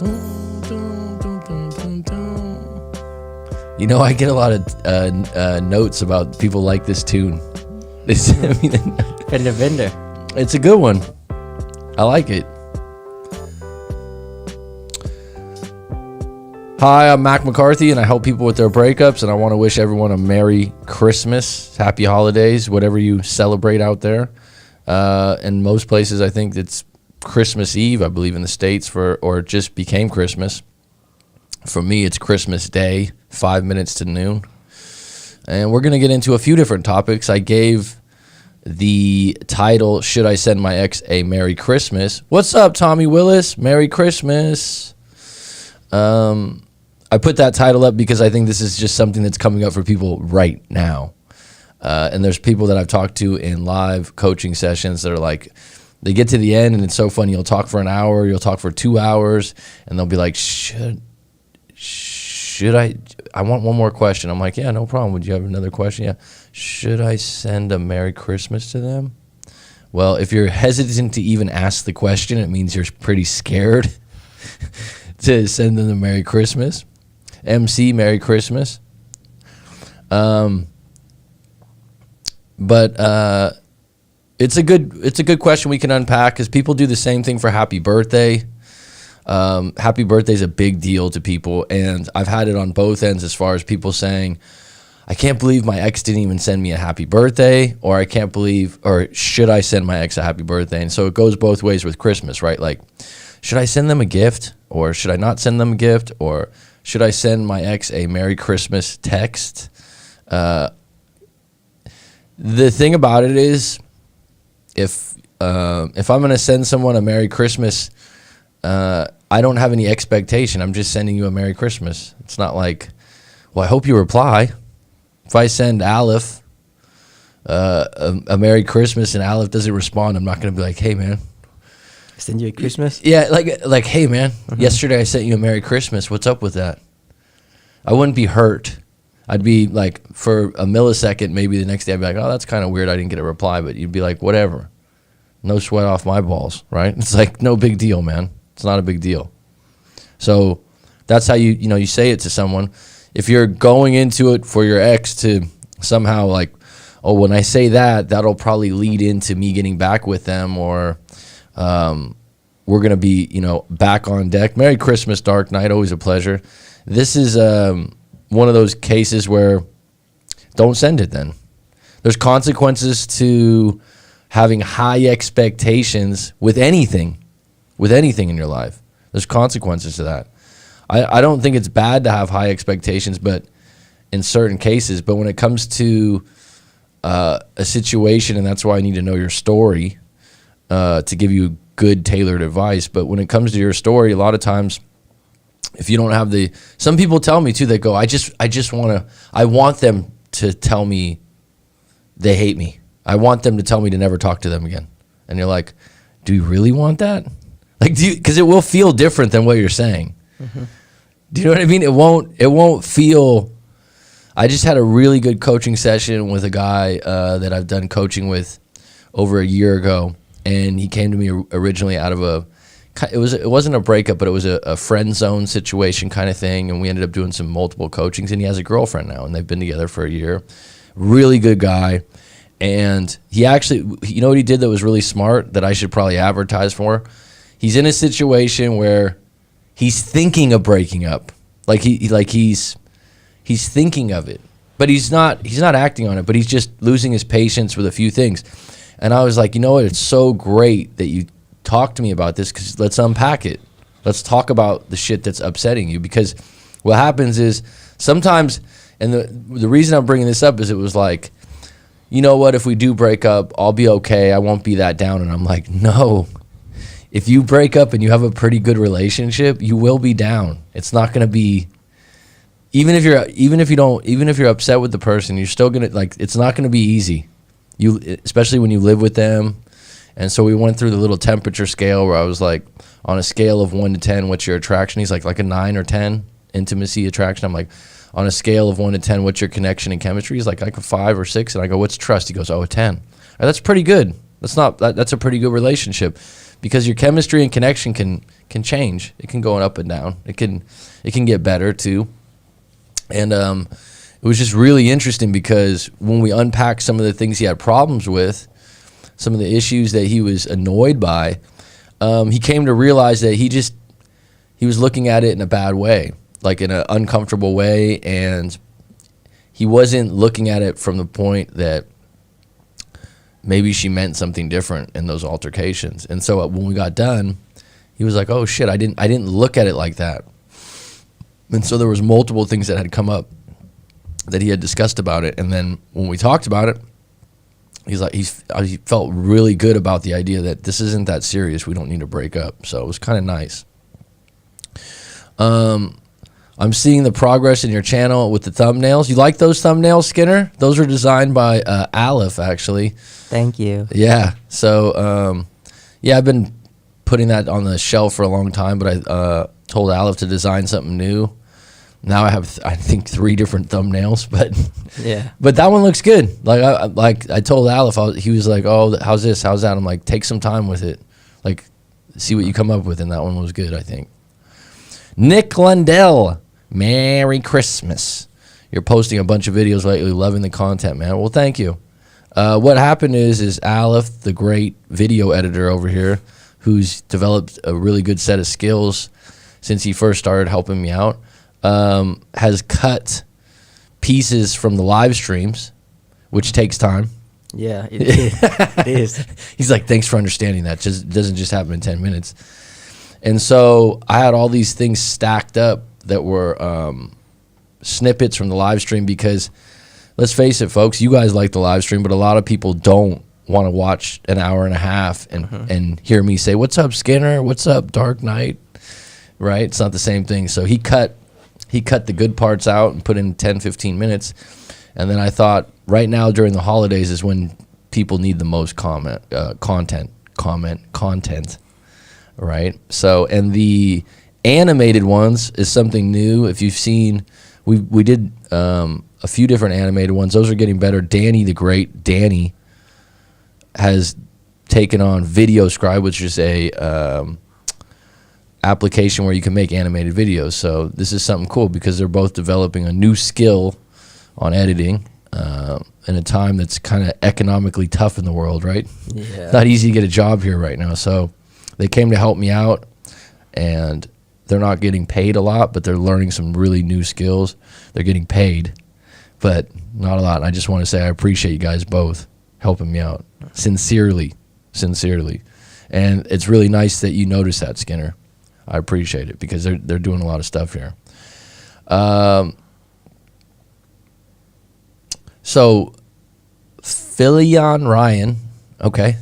You know, I get a lot of notes about people like this tune. Vendor. It's a good one. I like it. Hi, I'm Mac McCarthy, and I help people with their breakups, and I want to wish everyone a Merry Christmas, Happy Holidays, whatever you celebrate out there. In most places, I think it's Christmas Eve, I believe, in the States, or it just became Christmas. For me, it's Christmas Day, 5 minutes to noon. And we're going to get into a few different topics. I gave the title, Should I Send My Ex a Merry Christmas? What's up, Tommy Willis? Merry Christmas. I put that title up because I think this is just something that's coming up for people right now. And there's people that I've talked to in live coaching sessions that are like, they get to the end and it's so funny. You'll talk for an hour, you'll talk for 2 hours, and they'll be like, should I want one more question. I'm like, yeah, no problem. Would you have another question? Yeah. Should I send a Merry Christmas to them? Well, if you're hesitant to even ask the question, it means you're pretty scared to send them a Merry Christmas. MC, Merry Christmas. But it's a good question we can unpack because people do the same thing for Happy Birthday. Happy Birthday is a big deal to people, and I've had it on both ends as far as people saying, I can't believe my ex didn't even send me a happy birthday, or I can't believe, or should I send my ex a happy birthday? And so it goes both ways with Christmas, right? Like, should I send them a gift, or should I not send them a gift, or should I send my ex a Merry Christmas text? The thing about it is, if I'm going to send someone a Merry Christmas, I don't have any expectation. I'm just sending you a Merry Christmas. It's not like, well, I hope you reply. If I send Aleph a Merry Christmas and Aleph doesn't respond, I'm not going to be like, hey, man. Send you a Christmas? Yeah, like hey, man, yesterday I sent you a Merry Christmas. What's up with that? I wouldn't be hurt. I'd be like, for a millisecond, maybe the next day, I'd be like, oh, that's kind of weird. I didn't get a reply. But you'd be like, whatever. No sweat off my balls, right? It's like, no big deal, man. It's not a big deal. So that's how you say it to someone. If you're going into it for your ex to somehow like, oh, when I say that, that'll probably lead into me getting back with them, or we're going to be, back on deck. Merry Christmas, Dark Knight. Always a pleasure. This is one of those cases where don't send it then. There's consequences to having high expectations with anything in your life. There's consequences to that. I don't think it's bad to have high expectations, but in certain cases, but when it comes to a situation, and that's why I need to know your story to give you good tailored advice. But when it comes to your story, a lot of times, if you don't have some people tell me too, they go, I want them to tell me they hate me. I want them to tell me to never talk to them again. And you're like, do you really want that? Like, because it will feel different than what you're saying. Mm-hmm. Do you know what I mean? It won't feel. I just had a really good coaching session with a guy that I've done coaching with over a year ago, and he came to me originally out of it wasn't a breakup, but it was a friend zone situation kind of thing, and we ended up doing some multiple coachings, and he has a girlfriend now, and they've been together for a year. Really good guy. And he actually, you know what he did that was really smart that I should probably advertise for? He's in a situation where he's thinking of breaking up. He's thinking of it. But he's not acting on it, but he's just losing his patience with a few things. And I was like, you know what? It's so great that you talked to me about this, because let's unpack it. Let's talk about the shit that's upsetting you, because what happens is sometimes, and the reason I'm bringing this up is it was like, you know what, if we do break up, I'll be okay. I won't be that down. And I'm like, no. If you break up and you have a pretty good relationship, you will be down. It's not going to be, even if you're upset with the person, you're still going to, like, it's not going to be easy. Especially when you live with them. And so we went through the little temperature scale where I was like, on a scale of 1 to 10, what's your attraction? He's like a 9 or 10 intimacy attraction. I'm like, on a scale of 1 to 10, what's your connection and chemistry? He's like a 5 or 6. And I go, what's trust? He goes, oh, a 10. That's pretty good. That's a pretty good relationship. because your chemistry and connection can change. It can go up and down. It can get better too. And it was just really interesting because when we unpacked some of the things he had problems with, some of the issues that he was annoyed by, he came to realize that he was looking at it in a bad way, like in an uncomfortable way, and he wasn't looking at it from the point that maybe she meant something different in those altercations. And so when we got done, he was like, "Oh shit, I didn't look at it like that." And so there was multiple things that had come up that he had discussed about it. And then when we talked about it, he felt really good about the idea that this isn't that serious. We don't need to break up. So it was kind of nice. I'm seeing the progress in your channel with the thumbnails. You like those thumbnails, Skinner? Those were designed by Aleph, actually. Thank you. Yeah. So, I've been putting that on the shelf for a long time, but I told Aleph to design something new. Now I have, I think, 3 different thumbnails, but yeah. But that one looks good. Like I told Aleph, he was like, "Oh, how's this? How's that?" I'm like, "Take some time with it, like, see what you come up with." And that one was good, I think. Nick Lundell, Merry Christmas. You're posting a bunch of videos lately, loving the content, man. Well, thank you. What happened is Aleph, the great video editor over here, who's developed a really good set of skills since he first started helping me out, has cut pieces from the live streams, which takes time. Yeah, it is. He's like, "Thanks for understanding that. Just doesn't just happen in 10 minutes." And so I had all these things stacked up that were snippets from the live stream because, let's face it, folks, you guys like the live stream, but a lot of people don't want to watch an hour and a half and hear me say, "What's up, Skinner? What's up, Dark Knight?" Right? It's not the same thing. So he cut the good parts out and put in 10, 15 minutes. And then I thought right now during the holidays is when people need the most content, right? So, and the animated ones is something new. If you've seen, we did a few different animated ones. Those are getting better. Danny has taken on Video Scribe, which is a application where you can make animated videos. So this is something cool because they're both developing a new skill on editing in a time that's kind of economically tough in the world, right? Yeah. Not easy to get a job here right now. So they came to help me out, and they're not getting paid a lot, but they're learning some really new skills. They're getting paid, but not a lot. And I just want to say I appreciate you guys both helping me out. Sincerely. And it's really nice that you notice that, Skinner. I appreciate it because they're doing a lot of stuff here. So, Philion Ryan, okay.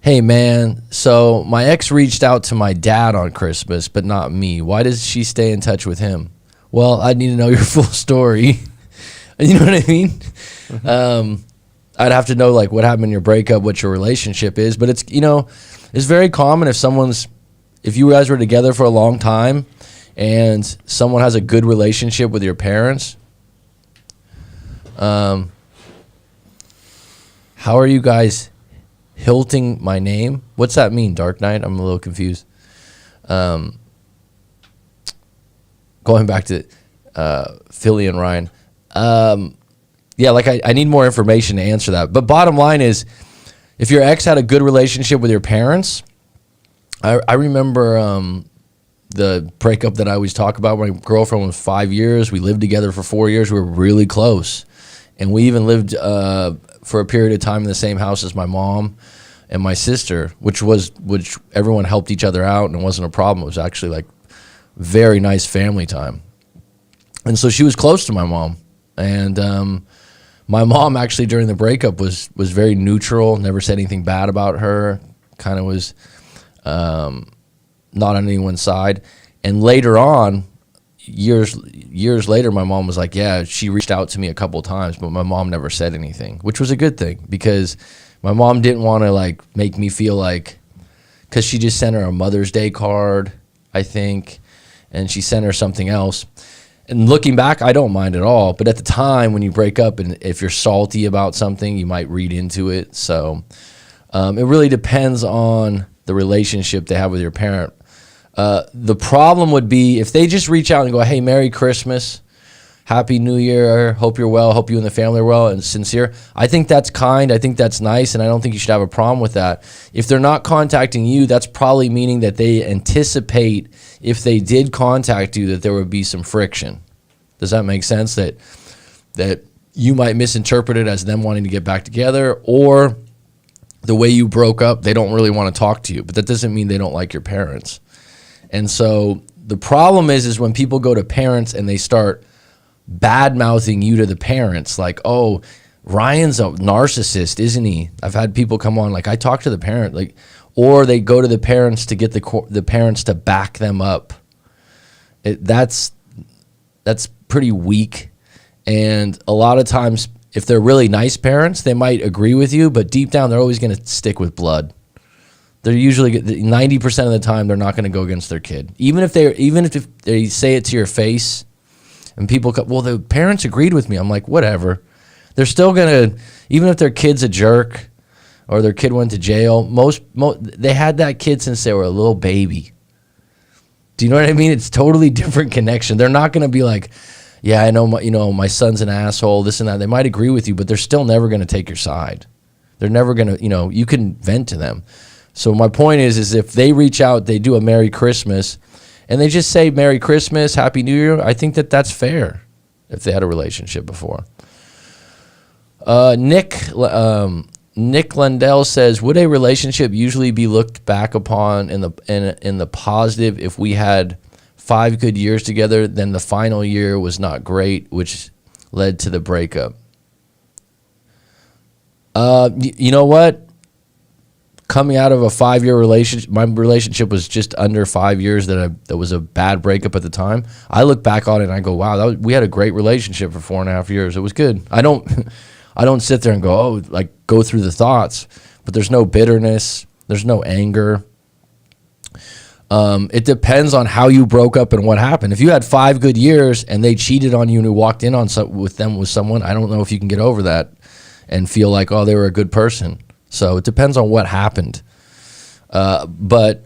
"Hey, man, so my ex reached out to my dad on Christmas, but not me. Why does she stay in touch with him?" Well, I need to know your full story. You know what I mean? I'd have to know, like, what happened in your breakup, what your relationship is. But it's, it's very common if you guys were together for a long time and someone has a good relationship with your parents, how are you guys hilting my name? What's that mean, Dark Knight? I'm a little confused. Going back to Philly and Ryan. Yeah, like I need more information to answer that. But bottom line is, if your ex had a good relationship with your parents, I remember the breakup that I always talk about. My girlfriend was 5 years. We lived together for 4 years. We were really close. And we even lived for a period of time in the same house as my mom and my sister, which everyone helped each other out, and it wasn't a problem. It was actually like very nice family time. And so she was close to my mom. And my mom actually during the breakup was very neutral, never said anything bad about her, kind of was not on anyone's side. And later on, years later, my mom was like, yeah, she reached out to me a couple times, but my mom never said anything, which was a good thing because my mom didn't want to like make me feel like, because she just sent her a Mother's Day card, I think, and she sent her something else. And looking back, I don't mind at all. But at the time when you break up and if you're salty about something, you might read into it. So it really depends on the relationship they have with your parent. The problem would be if they just reach out and go, hey, Merry Christmas, Happy New Year, hope you're well, hope you and the family are well, and sincere. I think that's kind, I think that's nice, and I don't think you should have a problem with that. If they're not contacting you, that's probably meaning that they anticipate if they did contact you that there would be some friction. Does that make sense? That you might misinterpret it as them wanting to get back together, or the way you broke up, they don't really want to talk to you, but that doesn't mean they don't like your parents. And so the problem is when people go to parents and they start bad-mouthing you to the parents, like, oh, Ryan's a narcissist, isn't he? I've had people come on, like, I talked to the parent, like, or they go to the parents to get the parents to back them up. That's pretty weak. And a lot of times, if they're really nice parents, they might agree with you, but deep down, they're always going to stick with blood. They're usually 90% of the time they're not going to go against their kid, even if they say it to your face. And people go, well, the parents agreed with me. I'm like, whatever. They're still gonna, even if their kid's a jerk or their kid went to jail. Most they had that kid since they were a little baby. Do you know what I mean? It's totally different connection. They're not gonna be like, yeah, I know, my son's an asshole, this and that. They might agree with you, but they're still never gonna take your side. They're never gonna, you can vent to them. So my point is if they reach out, they do a Merry Christmas, and they just say Merry Christmas, Happy New Year, I think that that's fair if they had a relationship before. Nick Lundell says, would a relationship usually be looked back upon in the positive if we had 5 good years together, then the final year was not great, which led to the breakup? You know what? Coming out of a 5-year relationship, my relationship was just under 5 years that was a bad breakup at the time. I look back on it and I go, wow, we had a great relationship for 4.5 years. It was good. I don't sit there and go, go through the thoughts, but there's no bitterness. There's no anger. It depends on how you broke up and what happened. If you had 5 good years and they cheated on you and you walked in on with someone, I don't know if you can get over that and feel like, oh, they were a good person. So it depends on what happened. But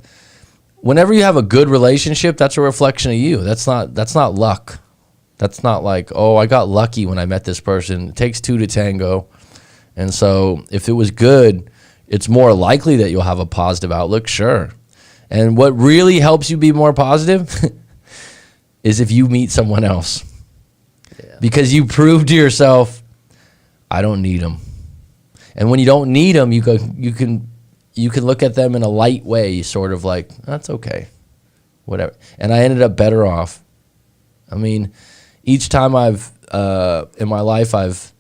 whenever you have a good relationship, that's a reflection of you. That's not luck. That's not like, oh, I got lucky when I met this person. It takes 2 to tango. And so if it was good, it's more likely that you'll have a positive outlook, sure. And what really helps you be more positive is if you meet someone else. Yeah. Because you prove to yourself, I don't need them. And when you don't need them, you can look at them in a light way, sort of like, that's okay, whatever. And I ended up better off. I mean, each time in my life I've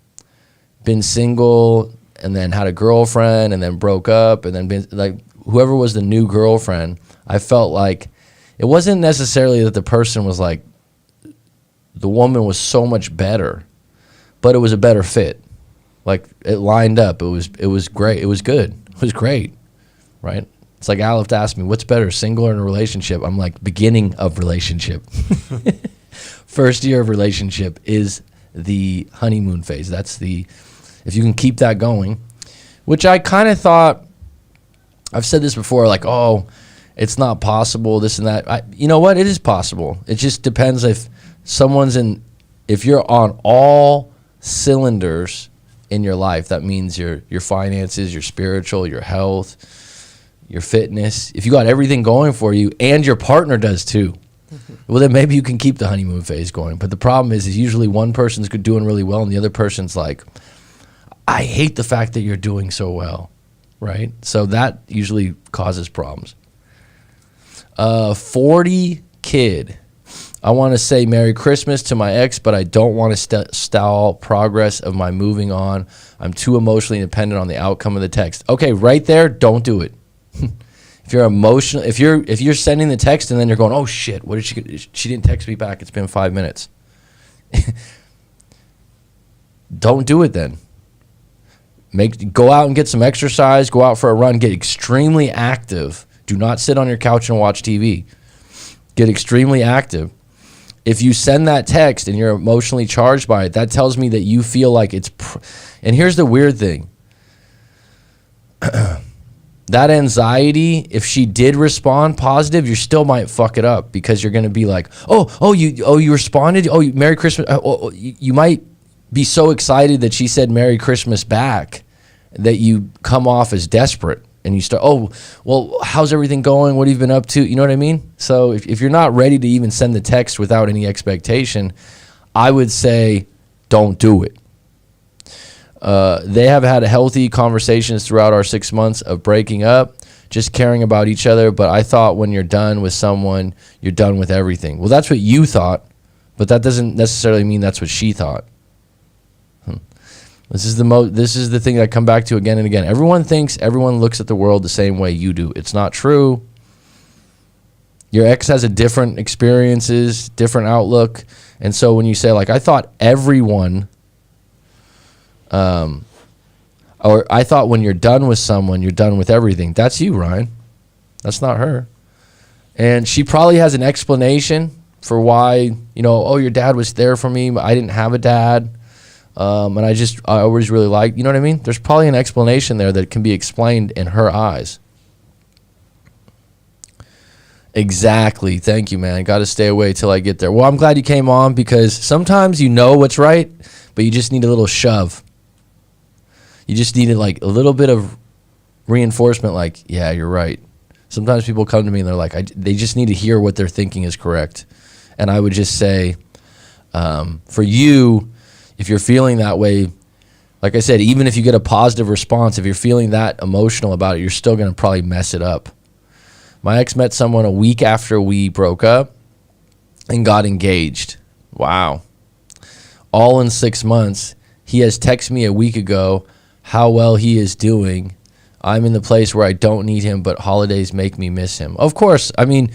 been single and then had a girlfriend and then broke up and then been like, whoever was the new girlfriend, I felt like it wasn't necessarily that the person was like, the woman was so much better, but it was a better fit. Like it lined up. It was great. It was good. It was great, right? It's like Aleph asked me, what's better, single or in a relationship? I'm like, beginning of relationship. First year of relationship is the honeymoon phase. If you can keep that going, which I kind of thought, I've said this before, like, oh, it's not possible, this and that. You know what? It is possible. It just depends if you're on all cylinders in your life. That means your finances, your spiritual, your health, your fitness. If you got everything going for you and your partner does too, well, then maybe you can keep the honeymoon phase going. But the problem is usually one person's doing really well and the other person's like, I hate the fact that you're doing so well, right? So that usually causes problems. 40 kid. I want to say Merry Christmas to my ex, but I don't want to stall progress of my moving on. I'm too emotionally dependent on the outcome of the text. Okay, right there, don't do it. If you're emotional, if you're sending the text and then you're going, oh shit, what did she didn't text me back. It's been 5 minutes. Don't do it then. Go out and get some exercise, go out for a run, get extremely active. Do not sit on your couch and watch TV. Get extremely active. If you send that text and you're emotionally charged by it, that tells me that you feel like it's... And here's the weird thing. that anxiety, if she did respond positive, you still might fuck it up because you're going to be like, you responded. Merry Christmas. You might be so excited that she said Merry Christmas back that you come off as desperate and you start, how's everything going? What have you been up to? You know what I mean? So if you're not ready to even send the text without any expectation, I would say don't do it. They have had healthy conversations throughout our 6 months of breaking up, just caring about each other. But I thought when you're done with someone, you're done with everything. Well, that's what you thought, but that doesn't necessarily mean that's what she thought. This is the thing I come back to again and again. Everyone looks at the world the same way you do. It's not true. Your ex has a different experiences, different outlook. And so when you say, like, I thought everyone, or I thought when you're done with someone, you're done with everything. That's you, Ryan. That's not her. And she probably has an explanation for why, your dad was there for me, but I didn't have a dad. And I always really liked, you know what I mean? There's probably an explanation there that can be explained in her eyes. Exactly. Thank you, man. Got to stay away till I get there. Well, I'm glad you came on because sometimes you know what's right, but you just need a little shove. You just needed like a little bit of reinforcement, like, yeah, you're right. Sometimes people come to me and they're like, they just need to hear what they're thinking is correct. And I would just say, for you, if you're feeling that way, like I said, even if you get a positive response, if you're feeling that emotional about it, you're still going to probably mess it up. My ex met someone a week after we broke up and got engaged. Wow. All in 6 months. He has texted me a week ago how well he is doing. I'm in the place where I don't need him, but holidays make me miss him. Of course, I mean,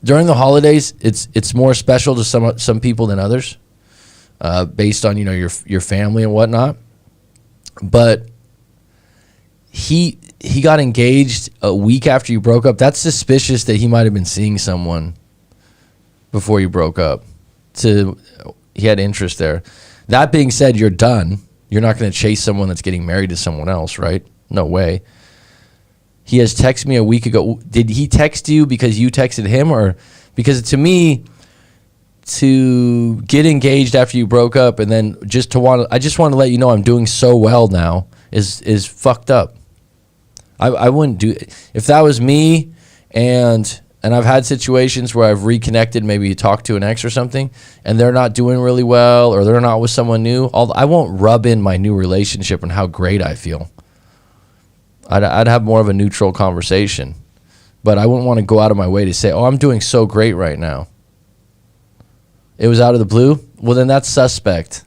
during the holidays, it's more special to some people than others, based on your family and whatnot. But he got engaged a week after you broke up. That's suspicious that he might have been seeing someone before you broke up. He had interest there. That being said, you're done. You're not going to chase someone that's getting married to someone else, right? No way. He has texted me a week ago. Did he text you because you texted him, or because to me, to get engaged after you broke up and then I just want to let you know I'm doing so well now is fucked up. I wouldn't do it. If that was me, and I've had situations where I've reconnected, maybe talked to an ex or something, and they're not doing really well, or they're not with someone new, I won't rub in my new relationship and how great I feel. I'd have more of a neutral conversation, but I wouldn't want to go out of my way to say, I'm doing so great right now. It was out of the blue? Well, then that's suspect.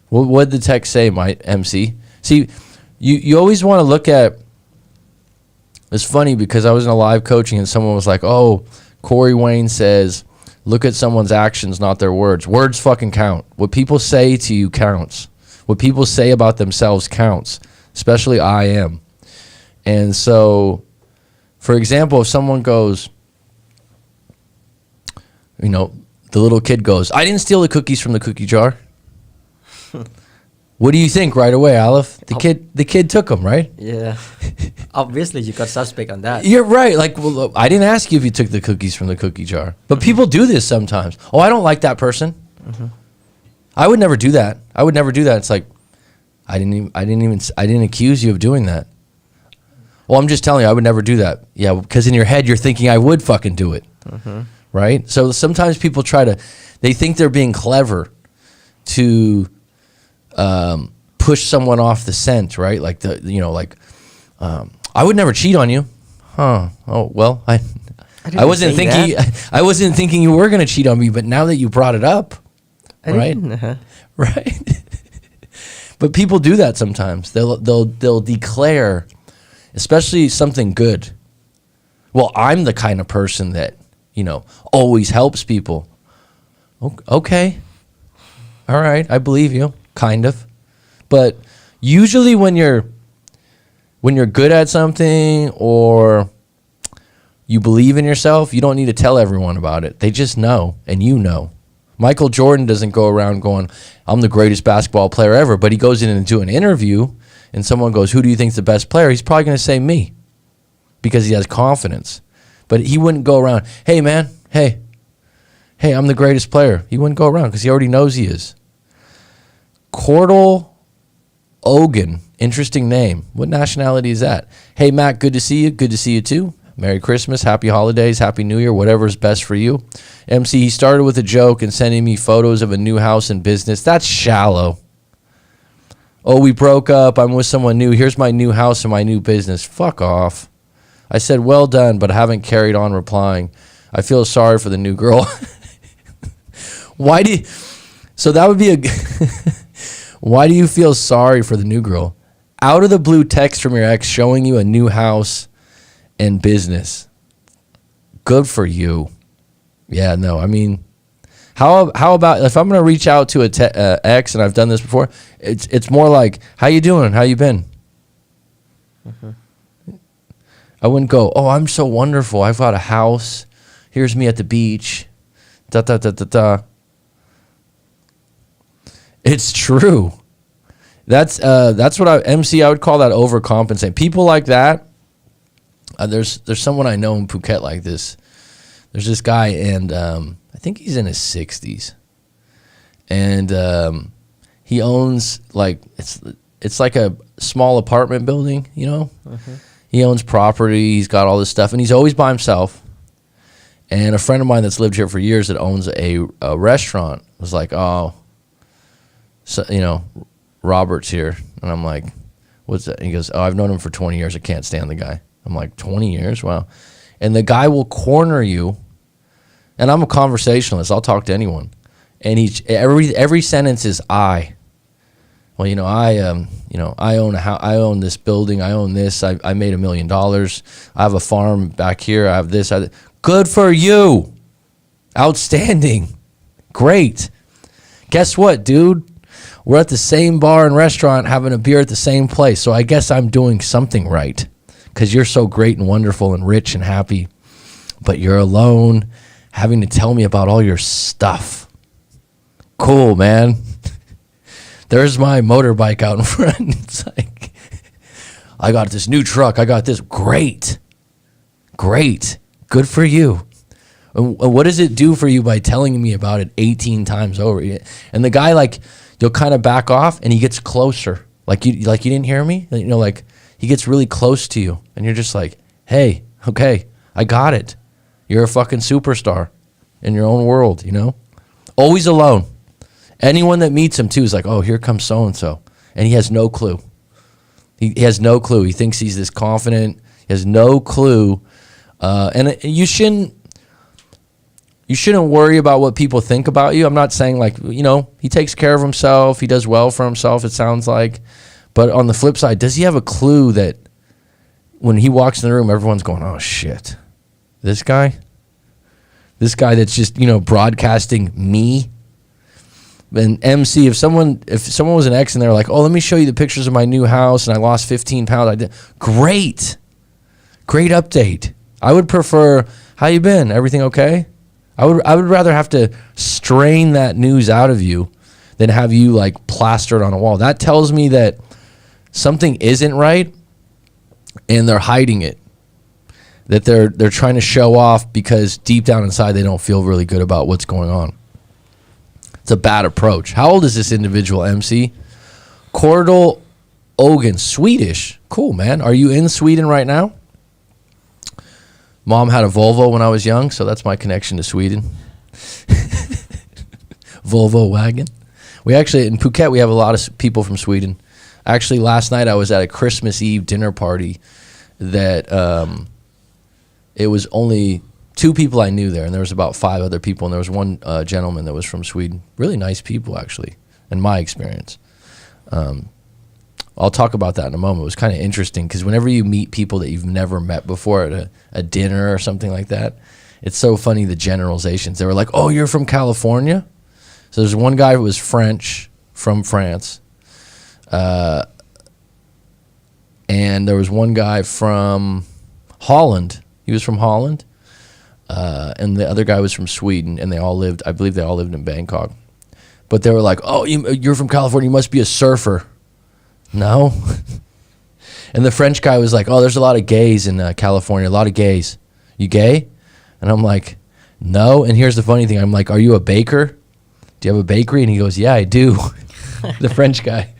What did the text say, my MC? See, you always want to look at, it's funny because I was in a live coaching and someone was like, Corey Wayne says, look at someone's actions, not their words. Words fucking count. What people say to you counts. What people say about themselves counts, especially I am. And so, for example, if someone goes, the little kid goes, I didn't steal the cookies from the cookie jar. What do you think right away, Aleph? The kid took them, right? Yeah. Obviously, you got suspect on that. You're right. Like, well, look, I didn't ask you if you took the cookies from the cookie jar. But people do this sometimes. I don't like that person. Mm-hmm. I would never do that. It's like, I didn't accuse you of doing that. Well, I'm just telling you, I would never do that. Yeah, because in your head, you're thinking I would fucking do it. Mm-hmm. Right? So sometimes people they think they're being clever to push someone off the scent, right? Like I would never cheat on you. Huh. Oh, well, I wasn't thinking you were going to cheat on me, but now that you brought it up, right? Right? But people do that sometimes. They'll declare, especially something good. Well, I'm the kind of person that, always helps people. Okay. All right. I believe you. Kind of. But usually when you're good at something or you believe in yourself, you don't need to tell everyone about it. They just know, and you know. Michael Jordan doesn't go around going, I'm the greatest basketball player ever, but he goes in and do an interview and someone goes, who do you think's the best player? He's probably going to say me because he has confidence. But he wouldn't go around, hey, man, hey, I'm the greatest player. He wouldn't go around because he already knows he is. Cordell Ogan, interesting name. What nationality is that? Hey, Matt, good to see you. Good to see you too. Merry Christmas, happy holidays, happy New Year, whatever's best for you. MC, he started with a joke and sending me photos of a new house and business. That's shallow. Oh, we broke up. I'm with someone new. Here's my new house and my new business. Fuck off. I said, well done, but I haven't carried on replying. I feel sorry for the new girl. Why do you, so that would be a, why do you feel sorry for the new girl? Out of the blue text from your ex showing you a new house and business. Good for you. Yeah, no, I mean, how about if I'm going to reach out to a ex, and I've done this before, it's more like, how you doing? How you been? Mm-hmm. I wouldn't go, oh, I'm so wonderful. I've got a house. Here's me at the beach. Da, da, da, da, da. It's true. That's what I would call that overcompensating. People like that. There's someone I know in Phuket like this. There's this guy, and I think he's in his 60s, and he owns like it's like a small apartment building, you know. Mm-hmm. He owns property. He's got all this stuff, and he's always by himself. And a friend of mine that's lived here for years that owns a restaurant was like, oh, so, you know, Robert's here. And I'm like, what's that? And he goes, oh, I've known him for 20 years. I can't stand the guy. I'm like, 20 years? Wow. And the guy will corner you. And I'm a conversationalist. I'll talk to anyone. And every sentence is I. Well, you know, I own a house. I own this building. I own this. I made $1 million. I have a farm back here. I have this. Good for you. Outstanding. Great. Guess what, dude? We're at the same bar and restaurant having a beer at the same place. So I guess I'm doing something right because you're so great and wonderful and rich and happy. But you're alone having to tell me about all your stuff. Cool, man. There's my motorbike out in front. It's like, I got this new truck. I got this. Great. Good for you. And what does it do for you by telling me about it 18 times over? And the guy, like, you'll kind of back off, and he gets closer. Like you didn't hear me? You know, like, he gets really close to you, and you're just like, hey, okay, I got it. You're a fucking superstar in your own world, you know? Always alone. Anyone that meets him, too, is like, oh, here comes so-and-so. And he has no clue. He has no clue. He thinks he's this confident. He has no clue. And you shouldn't worry about what people think about you. I'm not saying, like, you know, he takes care of himself. He does well for himself, it sounds like. But on the flip side, does he have a clue that when he walks in the room, everyone's going, oh, shit. This guy that's just, you know, broadcasting me. And MC, if someone was an ex and they're like, oh, let me show you the pictures of my new house and I lost 15 pounds. Great update. I would prefer, how you been? Everything okay? I would rather have to strain that news out of you than have you like plastered on a wall. That tells me that something isn't right and they're hiding it. That they're trying to show off because deep down inside they don't feel really good about what's going on. It's a bad approach. How old is this individual, MC? Cordell Ogan, Swedish. Cool, man. Are you in Sweden right now? Mom had a Volvo when I was young, so that's my connection to Sweden. Volvo wagon. We actually, in Phuket, we have a lot of people from Sweden. Actually, last night I was at a Christmas Eve dinner party that it was only 2 people I knew there, and there was about 5 other people, and there was one gentleman that was from Sweden. Really nice people, actually, in my experience. I'll talk about that in a moment. It was kind of interesting because whenever you meet people that you've never met before at a dinner or something like that, it's so funny, the generalizations. They were like, oh, you're from California? So there's one guy who was French, from France, and there was one guy from Holland. He was from Holland. And the other guy was from Sweden, and I believe they all lived in Bangkok. But they were like, oh, you're from California, you must be a surfer. No, And the French guy was like, oh, there's a lot of gays in California, a lot of gays. You gay? And I'm like, no. And here's the funny thing. I'm like, are you a baker? Do you have a bakery? And he goes, yeah, I do. The French guy.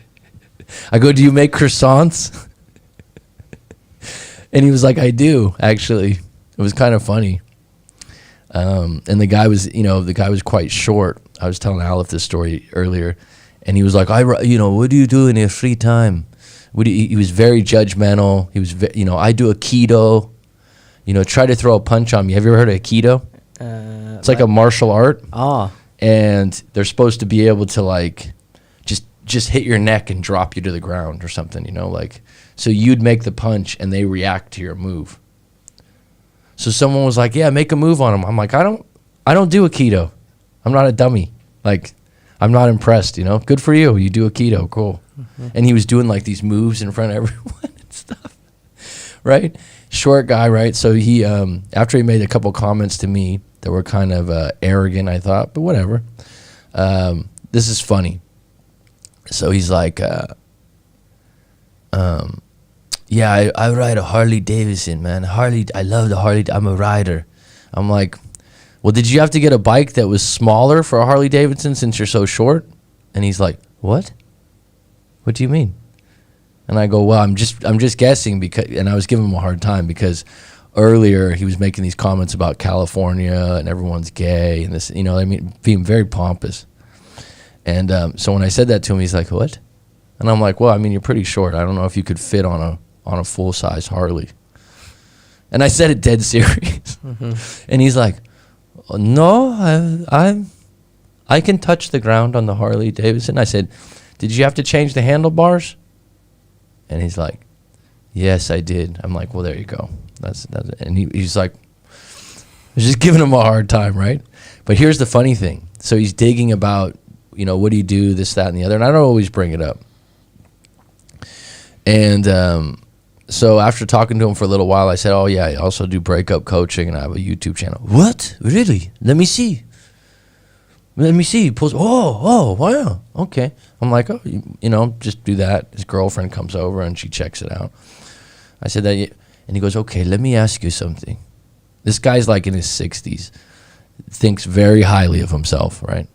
I go, do you make croissants? And he was like, I do, actually. It was kind of funny. And the guy was, quite short. I was telling Aleph this story earlier. And he was like, what do you do in your free time? He was very judgmental. He was, I do a keto. Try to throw a punch on me. Have you ever heard of Aikido? It's like a martial art. Oh. And they're supposed to be able to like just hit your neck and drop you to the ground or something, so you'd make the punch and they react to your move. So someone was like, yeah, make a move on him. I'm like, I don't do Aikido. I'm not a dummy. Like, I'm not impressed, Good for you. You do Aikido. Cool. Mm-hmm. And he was doing like these moves in front of everyone and stuff. Right? Short guy, right? So he, after he made a couple comments to me that were kind of arrogant, I thought, but whatever. This is funny. So he's like, yeah, I ride a Harley Davidson, man. I love the Harley. I'm a rider. I'm like, well, did you have to get a bike that was smaller for a Harley Davidson since you're so short? And he's like, what? What do you mean? And I go, well, I'm just guessing and I was giving him a hard time because earlier he was making these comments about California and everyone's gay and this, being very pompous. And so when I said that to him, he's like, what? And I'm like, well, you're pretty short. I don't know if you could fit on a full-size Harley. And I said it dead serious. Mm-hmm. And he's like, no, I can touch the ground on the Harley Davidson. I said, did you have to change the handlebars? And he's like, yes, I did. I'm like, well, there you go. That's it. And he's like, I was just giving him a hard time, right? But here's the funny thing. So he's digging about, what do you do, this, that, and the other. And I don't always bring it up. And so after talking to him for a little while, I said, oh, yeah, I also do breakup coaching, and I have a YouTube channel. What? Really? Let me see. Post. Oh, wow. Okay. I'm like, oh, just do that. His girlfriend comes over, and she checks it out. I said that, and he goes, okay, let me ask you something. This guy's like in his 60s, thinks very highly of himself, right?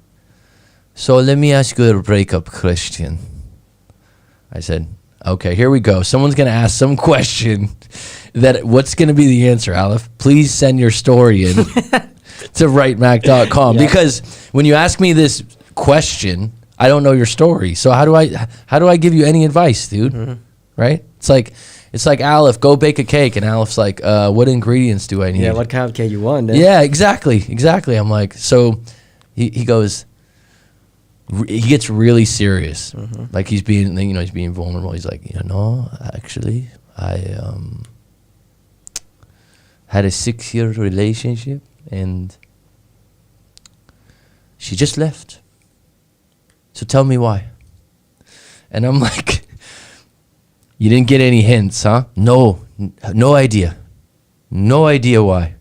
So let me ask you a breakup question. I said, okay, here we go. Someone's going to ask some question what's going to be the answer, Aleph? Please send your story in to writemac.com. Yeah. Because when you ask me this question, I don't know your story. So how do I give you any advice, dude? Mm-hmm. Right? It's like Aleph, go bake a cake. And Aleph's like, what ingredients do I need? Yeah, what kind of cake you want? Then? Yeah, exactly. I'm like, so he goes, he gets really serious. Mm-hmm. Like he's being vulnerable. He's like, actually, I had a 6-year relationship and she just left. So tell me why. And I'm like, you didn't get any hints, huh? No idea. No idea why.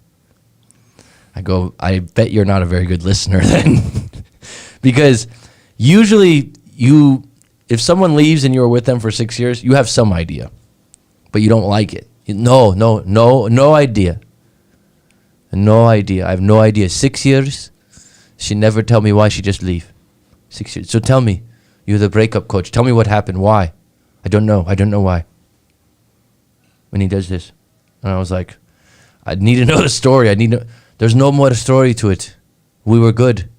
I go, I bet you're not a very good listener then. Because usually if someone leaves and you were with them for 6 years, you have some idea, but you don't like it. No idea. No idea. I have no idea. 6 years, she never tell me why she just leave. 6 years. So tell me, you're the breakup coach. Tell me what happened. Why? I don't know why. When he does this. And I was like, I need to know the story. There's no more story to it. We were good.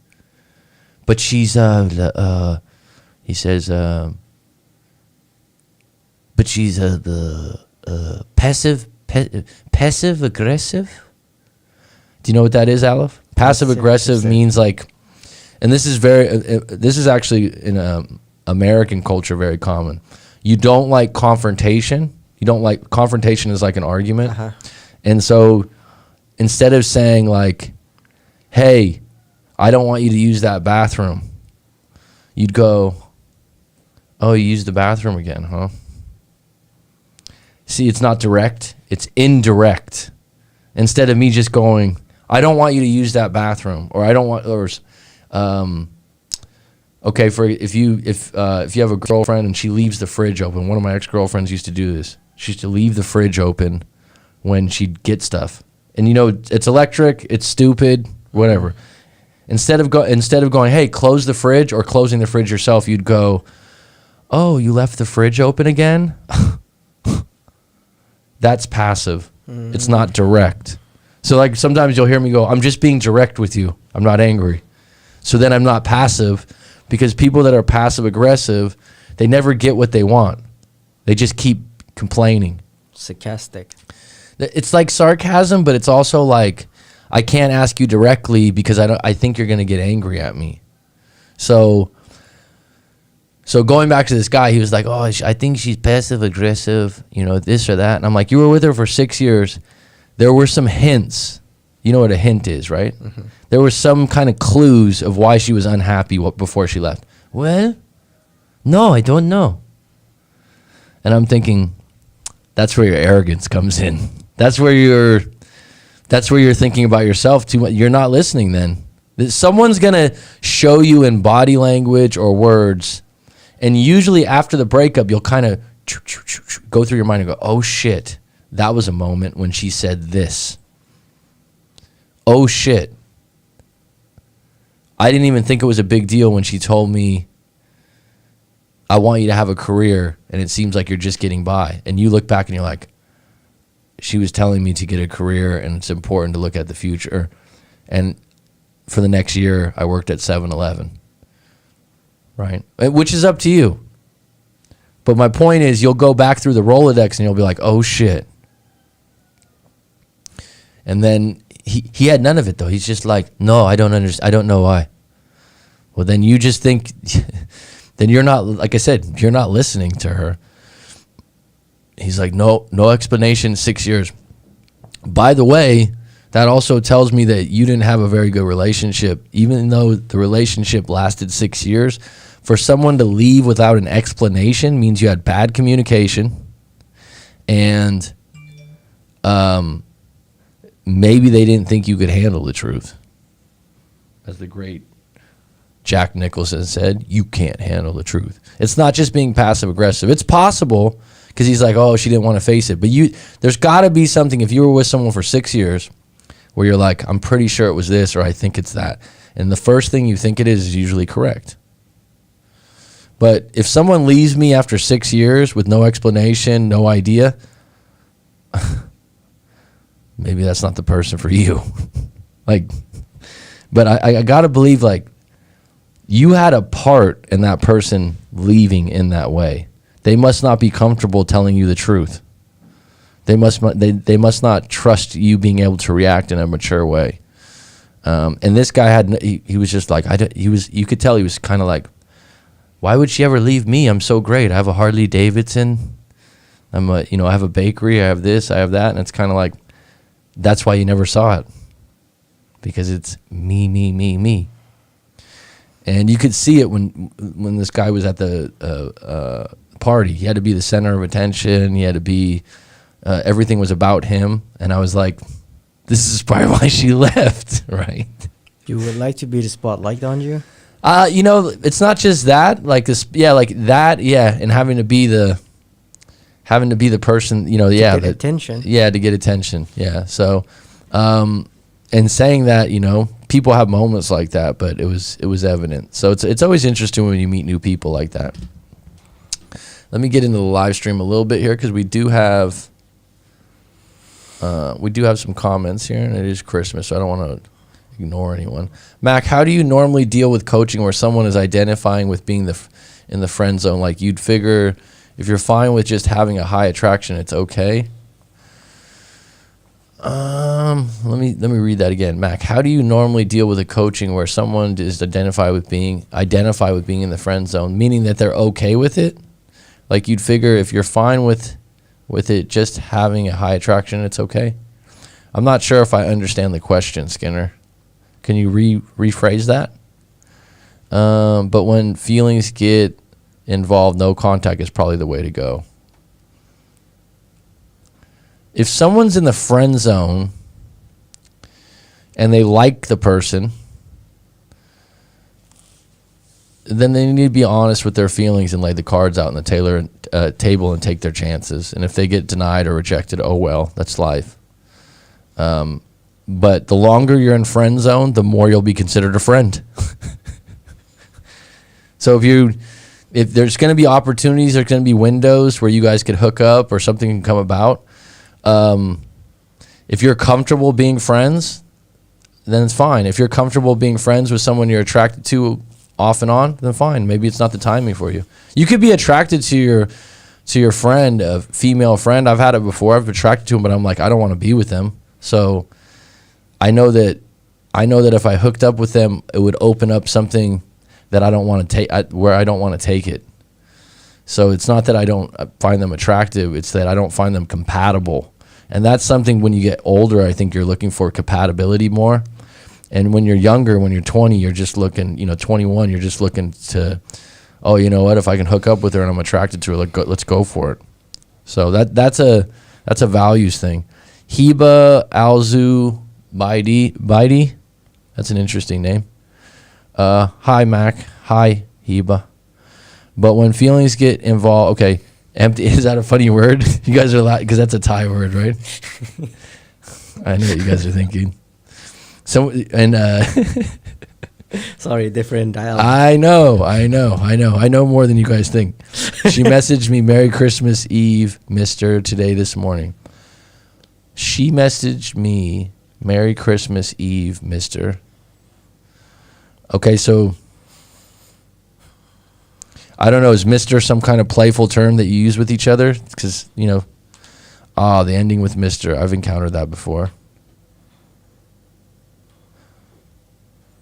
But she's, he says, but she's the passive aggressive. Do you know what that is, Aleph? Passive aggressive means like, and this is actually in American culture very common. You don't like confrontation. Confrontation is like an argument. Uh-huh. And so instead of saying like, hey, I don't want you to use that bathroom, you'd go, oh, you used the bathroom again, huh? See, it's not direct, it's indirect. Instead of me just going, I don't want you to use that bathroom, or I don't want, okay, if you have a girlfriend and she leaves the fridge open, one of my ex-girlfriends used to do this. She used to leave the fridge open when she'd get stuff. And you know, it's electric, it's stupid, whatever. Instead of going, hey, close the fridge, or closing the fridge yourself, you'd go, oh, you left the fridge open again? That's passive. It's not direct. So like sometimes you'll hear me go, I'm just being direct with you. I'm not angry. So then I'm not passive, because people that are passive aggressive, they never get what they want. They just keep complaining. Sarcastic. It's like sarcasm, but it's also like, I can't ask you directly because I think you're going to get angry at me. So going back to this guy, he was like, oh, I think she's passive aggressive, you know, this or that. And I'm like, you were with her for 6 years. There were some hints. You know what a hint is, right? Mm-hmm. There were some kind of clues of why she was unhappy before she left. Well, no, I don't know. And I'm thinking, that's where your arrogance comes in. That's where you're thinking about yourself too much. You're not listening then. Someone's going to show you in body language or words, and usually after the breakup, you'll kind of go through your mind and go, oh shit, that was a moment when she said this. Oh shit. I didn't even think it was a big deal when she told me, I want you to have a career, and it seems like you're just getting by. And you look back and you're like, she was telling me to get a career, and it's important to look at the future. And for the next year, I worked at 7-Eleven, right? Which is up to you. But my point is, you'll go back through the Rolodex and you'll be like, oh shit. And then he had none of it though. He's just like, no, I don't understand. I don't know why. Well, then you just think, then you're not, like I said, you're not listening to her. He's like, no explanation, 6 years. By the way, that also tells me that you didn't have a very good relationship. Even though the relationship lasted 6 years, for someone to leave without an explanation means you had bad communication, and maybe they didn't think you could handle the truth. As the great Jack Nicholson said, you can't handle the truth. It's not just being passive aggressive. It's possible, because he's like, oh, she didn't want to face it. But there's got to be something, if you were with someone for 6 years, where you're like, I'm pretty sure it was this, or I think it's that. And the first thing you think it is usually correct. But if someone leaves me after 6 years with no explanation, no idea, maybe that's not the person for you. But I got to believe, like, you had a part in that person leaving in that way. They must not be comfortable telling you the truth. They must not trust you being able to react in a mature way. And this guy he was just like, you could tell he was kind of like, why would she ever leave me? I'm so great. I have a Harley Davidson. I have a bakery. I have this. I have that. And it's kind of like, that's why you never saw it, because it's me. And you could see it when this guy was at the party. He had to be the center of attention. He had to be, everything was about him. And I was like, this is probably why she left, right? You would like to be the spotlight on you? It's not just that, like this, and having to be the person, to get attention. Yeah, to get attention. Yeah. So, and saying that, people have moments like that, but it was evident. So it's always interesting when you meet new people like that. Let me get into the live stream a little bit here, because we do have some comments here, and it is Christmas, so I don't want to ignore anyone. Mac, how do you normally deal with coaching where someone is identifying with being in the friend zone? Like, you'd figure if you're fine with just having a high attraction, it's okay. Let me read that again. Mac, how do you normally deal with a coaching where someone is identify with being in the friend zone, meaning that they're okay with it? Like, you'd figure if you're fine with it just having a high attraction, it's okay. I'm not sure if I understand the question, Skinner. Can you rephrase that? But when feelings get involved, no contact is probably the way to go. If someone's in the friend zone and they like the person, then they need to be honest with their feelings and lay the cards out on the table and take their chances. And if they get denied or rejected, oh well, that's life. But the longer you're in friend zone, the more you'll be considered a friend. So if there's going to be opportunities, there's going to be windows where you guys could hook up or something can come about. If you're comfortable being friends, then it's fine. If you're comfortable being friends with someone you're attracted to off and on, then fine. Maybe it's not the timing for you. You could be attracted to your friend, a female friend. I've had it before. I've been attracted to him, but I'm like, I don't want to be with them. So I know that if I hooked up with them, it would open up something that I don't want to take, where I don't want to take it. So it's not that I don't find them attractive. It's that I don't find them compatible. And that's something when you get older, I think you're looking for compatibility more. And when you're younger, when you're 20, you're just looking, 21, you're just looking to, oh, you know what, if I can hook up with her and I'm attracted to her, let's go for it. So that's a values thing. Heba Alzu Baidi. That's an interesting name. Hi, Mac. Hi, Heba. But when feelings get involved, okay, empty, is that a funny word? You guys are laughing because that's a Thai word, right? I know what you guys are thinking. So, and Sorry, different dialect. I know more than you guys think. She messaged me, Merry Christmas Eve, Mister, this morning. She messaged me, Merry Christmas Eve, Mister. Okay, so I don't know, is Mister some kind of playful term that you use with each other? Because, the ending with Mister, I've encountered that before.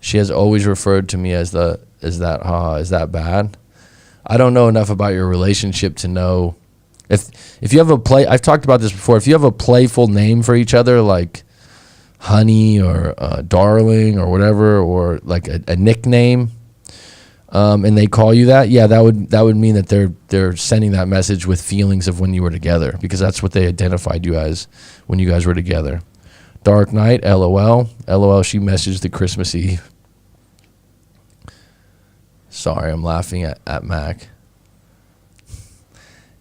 She has always referred to me as is that bad? I don't know enough about your relationship to know if you have I've talked about this before. If you have a playful name for each other, like honey or darling or whatever, or like a nickname, and they call you that, yeah, that would mean that they're sending that message with feelings of when you were together, because that's what they identified you as when you guys were together. Dark Night, LOL. She messaged the Christmas Eve. Sorry, I'm laughing at Mac.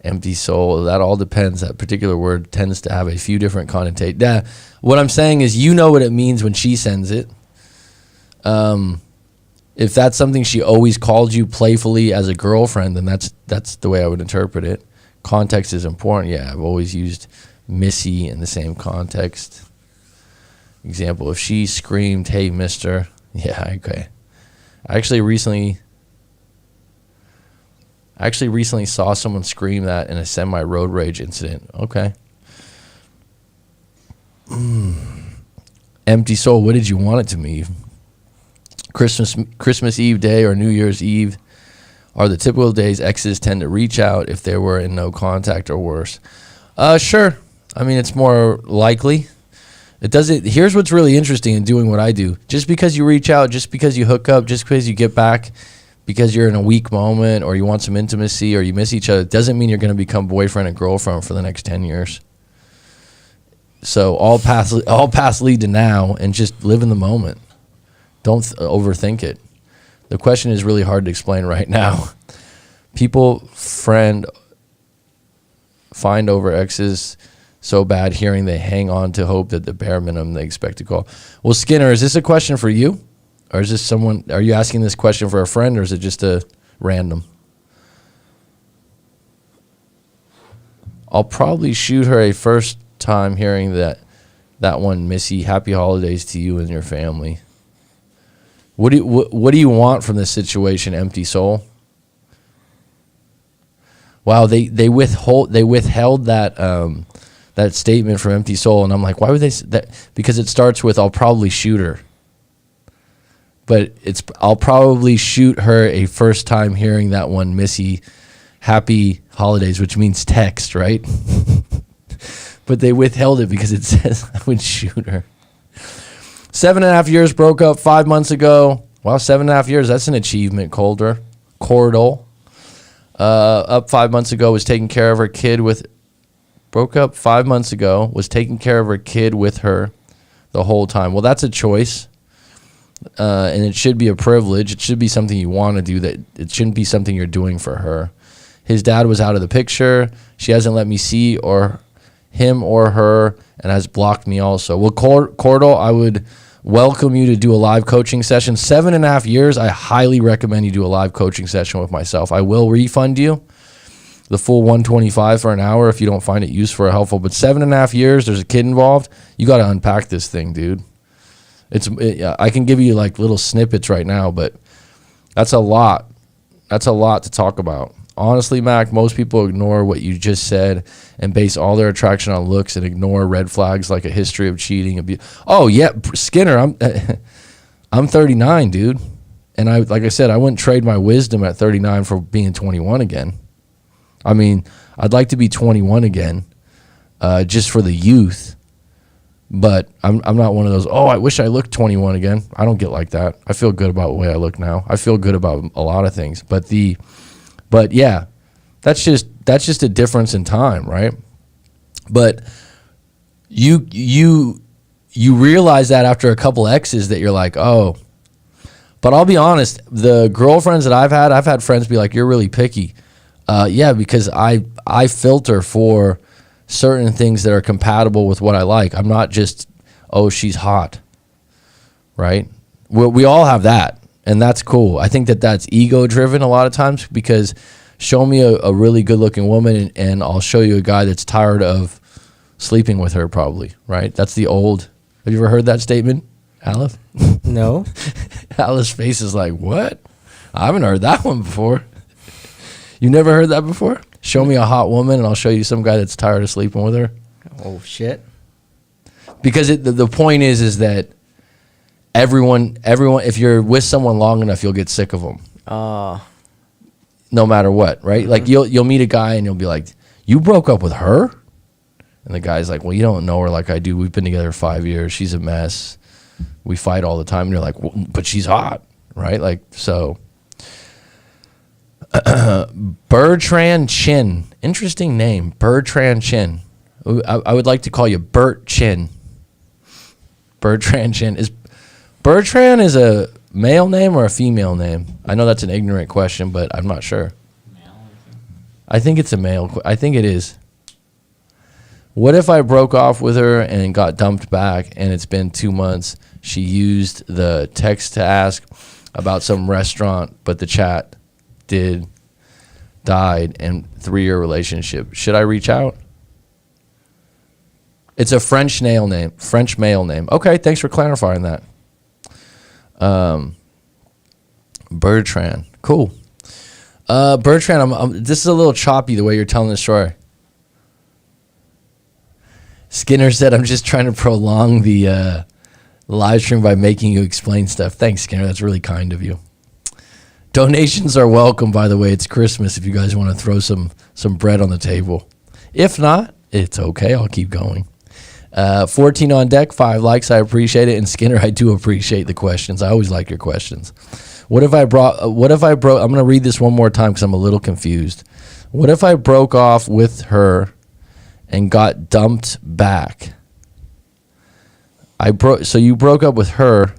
Empty soul. That all depends. That particular word tends to have a few different connotations. Yeah, what I'm saying is, you know what it means when she sends it. If that's something she always called you playfully as a girlfriend, then that's the way I would interpret it. Context is important. Yeah, I've always used Missy in the same context. Example, if she screamed, "Hey, mister." Yeah, okay. I actually recently saw someone scream that in a semi-road rage incident. Okay. Empty soul, what did you want it to mean? Christmas Eve day or New Year's Eve are the typical days exes tend to reach out if they were in no contact or worse. Sure. I mean, it's more likely. Here's what's really interesting in doing what I do. Just because you reach out, just because you hook up, just because you get back, because you're in a weak moment or you want some intimacy or you miss each other, doesn't mean you're going to become boyfriend and girlfriend for the next 10 years. So all paths lead to now, and just live in the moment. Don't overthink it. The question is really hard to explain right now. People find over exes so bad hearing they hang on to hope that the bare minimum they expect to call. Well, Skinner, is this a question for you? Or is this someone, are you asking this question for a friend, or is it just a random? I'll probably shoot her a first time hearing that one, Missy. Happy holidays to you and your family. What do you want from this situation, empty soul? Wow, they withheld that that statement from empty soul, and I'm like, why would they that? Because it starts with, I'll probably shoot her. But I'll probably shoot her a first time hearing that one, Missy. Happy holidays, which means text, right? But they withheld it because it says I would shoot her. 7.5 years, broke up 5 months ago. Wow, 7.5 years, that's an achievement, Cordell. Up 5 months ago, was taking care of her kid with... Broke up 5 months ago, was taking care of her kid with her the whole time. Well, that's a choice. and it should be a privilege. It should be something you want to do. That it shouldn't be something you're doing for her. His dad was out of the picture. She hasn't let me see or him or her, and has blocked me also. Well, Cordell, I would welcome you to do a live coaching session. 7.5 years, I highly recommend you do a live coaching session with myself. I will refund you the full $125 for an hour if you don't find it useful or helpful. But 7.5 years, there's a kid involved. You got to unpack this thing, dude. I can give you like little snippets right now, but that's a lot. That's a lot to talk about. Honestly, Mac, most people ignore what you just said and base all their attraction on looks and ignore red flags like a history of cheating. Oh yeah, Skinner, I'm 39, dude, and like I said, I wouldn't trade my wisdom at 39 for being 21 again. I mean, I'd like to be 21 again, just for the youth. But I'm not one of those, oh, I wish I looked 21 again. I don't get like that. I feel good about the way I look now. I feel good about a lot of things. But yeah, that's just a difference in time, right? But you realize that after a couple exes that you're like, oh. But I'll be honest, the girlfriends that I've had friends be like, you're really picky. Yeah, because I filter for certain things that are compatible with what I like. I'm not just, oh, she's hot, right? We all have that, and that's cool. I think that's ego-driven a lot of times, because show me a really good-looking woman, and I'll show you a guy that's tired of sleeping with her probably, right? That's the old, have you ever heard that statement, Aleph? No. Alice's face is like, what? I haven't heard that one before. You never heard that before? Show me a hot woman, and I'll show you some guy that's tired of sleeping with her. Oh, shit. Because the point is that everyone, if you're with someone long enough, you'll get sick of them. No matter what, right? Mm-hmm. Like you'll meet a guy, and you'll be like, you broke up with her? And the guy's like, well, you don't know her like I do. We've been together 5 years. She's a mess. We fight all the time. And you're like, well, but she's hot, right? Like, so... Bertrand Chin. Interesting name. Bertrand Chin. I would like to call you Bert Chin. Bertrand Chin. Bertrand is a male name or a female name? I know that's an ignorant question, but I'm not sure. I think it's a male. I think it is. What if I broke off with her and got dumped back, and it's been 2 months? She used the text to ask about some restaurant, but the chat died, and 3-year relationship. Should I reach out? It's a French male name. Okay, thanks for clarifying that. Bertrand, cool. Bertrand, this is a little choppy the way you're telling the story. Skinner said, I'm just trying to prolong the live stream by making you explain stuff. Thanks, Skinner. That's really kind of you. Donations are welcome, by the way. It's Christmas if you guys want to throw some bread on the table. If not, it's okay. I'll keep going. 14 on deck, 5 likes. I appreciate it. And Skinner, I do appreciate the questions. I always like your questions. I'm going to read this one more time because I'm a little confused. What if I broke off with her and got dumped back? So you broke up with her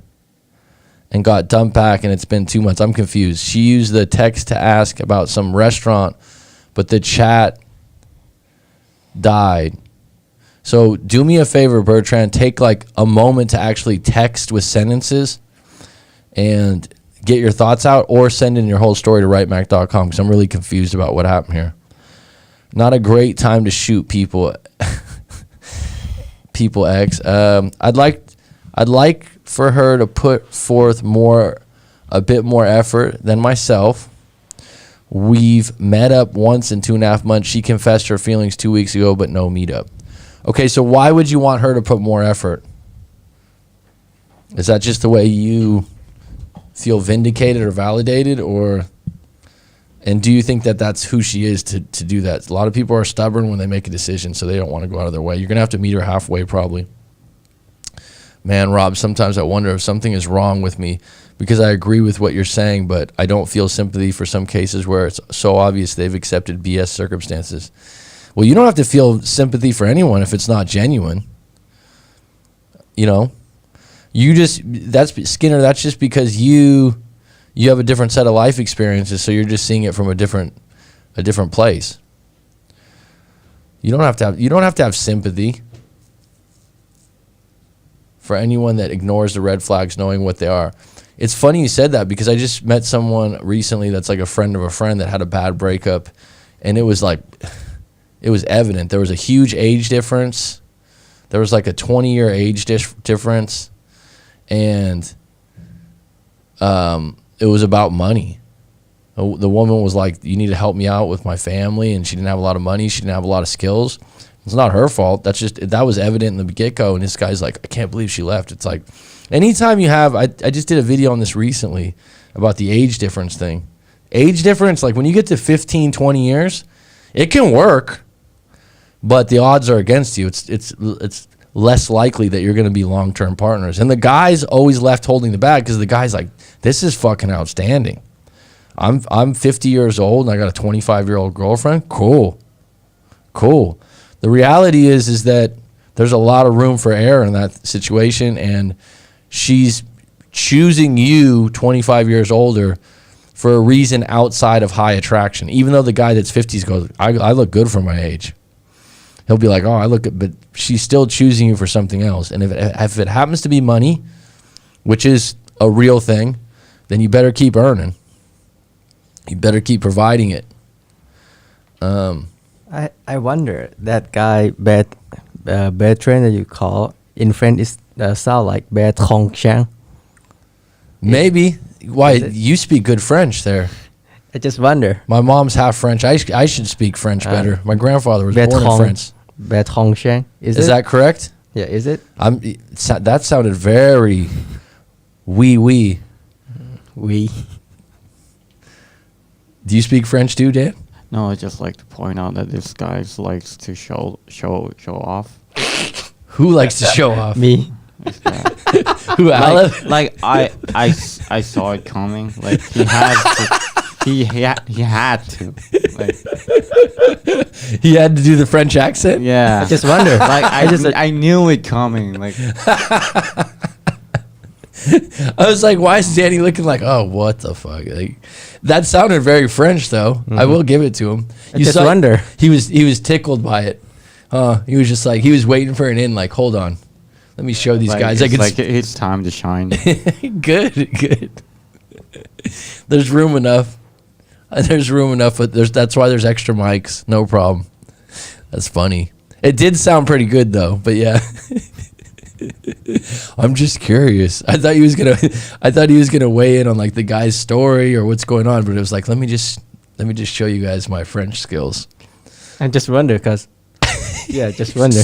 and got dumped back, and it's been 2 months. I'm confused. She used the text to ask about some restaurant, but the chat died. So do me a favor, Bertrand. Take like a moment to actually text with sentences and get your thoughts out, or send in your whole story to writemac.com, because I'm really confused about what happened here. Not a great time to shoot people. People X. I'd like for her to put forth a bit more effort than myself. We've met up once in 2.5 months. She confessed her feelings 2 weeks ago, but no meetup. Okay, so why would you want her to put more effort? Is that just the way you feel vindicated or validated, and do you think that that's who she is to do that? A lot of people are stubborn when they make a decision, so they don't want to go out of their way. You're going to have to meet her halfway probably. Man, Rob, sometimes I wonder if something is wrong with me, because I agree with what you're saying, but I don't feel sympathy for some cases where it's so obvious they've accepted BS circumstances. Well, you don't have to feel sympathy for anyone if it's not genuine. You know, That's Skinner. That's just because you have a different set of life experiences, so you're just seeing it from a different place. You don't have to have sympathy for anyone that ignores the red flags, knowing what they are. It's funny you said that, because I just met someone recently that's like a friend of a friend that had a bad breakup, and it was evident. There was a huge age difference. There was like a 20-year age difference, and it was about money. The woman was like, "You need to help me out with my family," and she didn't have a lot of money. She didn't have a lot of skills. It's not her fault. That was evident in the get-go, and this guy's like, "I can't believe she left." It's like, anytime you have, I just did a video on this recently about the age difference thing. Age difference, like when you get to 15, 20 years, it can work, but the odds are against you. It's less likely that you're going to be long-term partners. And the guy's always left holding the bag, because the guy's like, "This is fucking outstanding. I'm 50 years old and I got a 25-year-old girlfriend. Cool. The reality is that there's a lot of room for error in that situation, and she's choosing you 25 years older for a reason outside of high attraction. Even though the guy that's 50s goes, I look good for my age. He'll be like, "Oh, I look good," but she's still choosing you for something else. And if it happens to be money, which is a real thing, then you better keep earning. You better keep providing it. I wonder, that guy Bertrand that you call in French is sound like Bertrand Chang. Maybe. Why? You speak good French there. I just wonder. My mom's half French. I should speak French better. My grandfather was born in France. Bertrand Chang. Is that correct? Yeah, is it? That sounded very oui. Oui. Do you speak French too, Dan? No, I just like to point out that this guy likes to show off. Who likes to show off? Me. This guy. Who, Aleph? Like I saw it coming. Like he had to. Like, he had to do the French accent? yeah. I just wonder. Like I knew it coming. Like I was like, why is Danny looking like, oh, what the fuck? Like, that sounded very French, though. Mm-hmm. I will give it to him. I just wonder. He was tickled by it. He was just like, he was waiting for an in, like, hold on. Let me show these guys. It's time to shine. Good. There's room enough. But that's why there's extra mics. No problem. That's funny. It did sound pretty good, though. But yeah. I'm just curious. I thought he was gonna weigh in on like the guy's story or what's going on, but it was like, let me just show you guys my French skills. I just wonder, cause just wonder.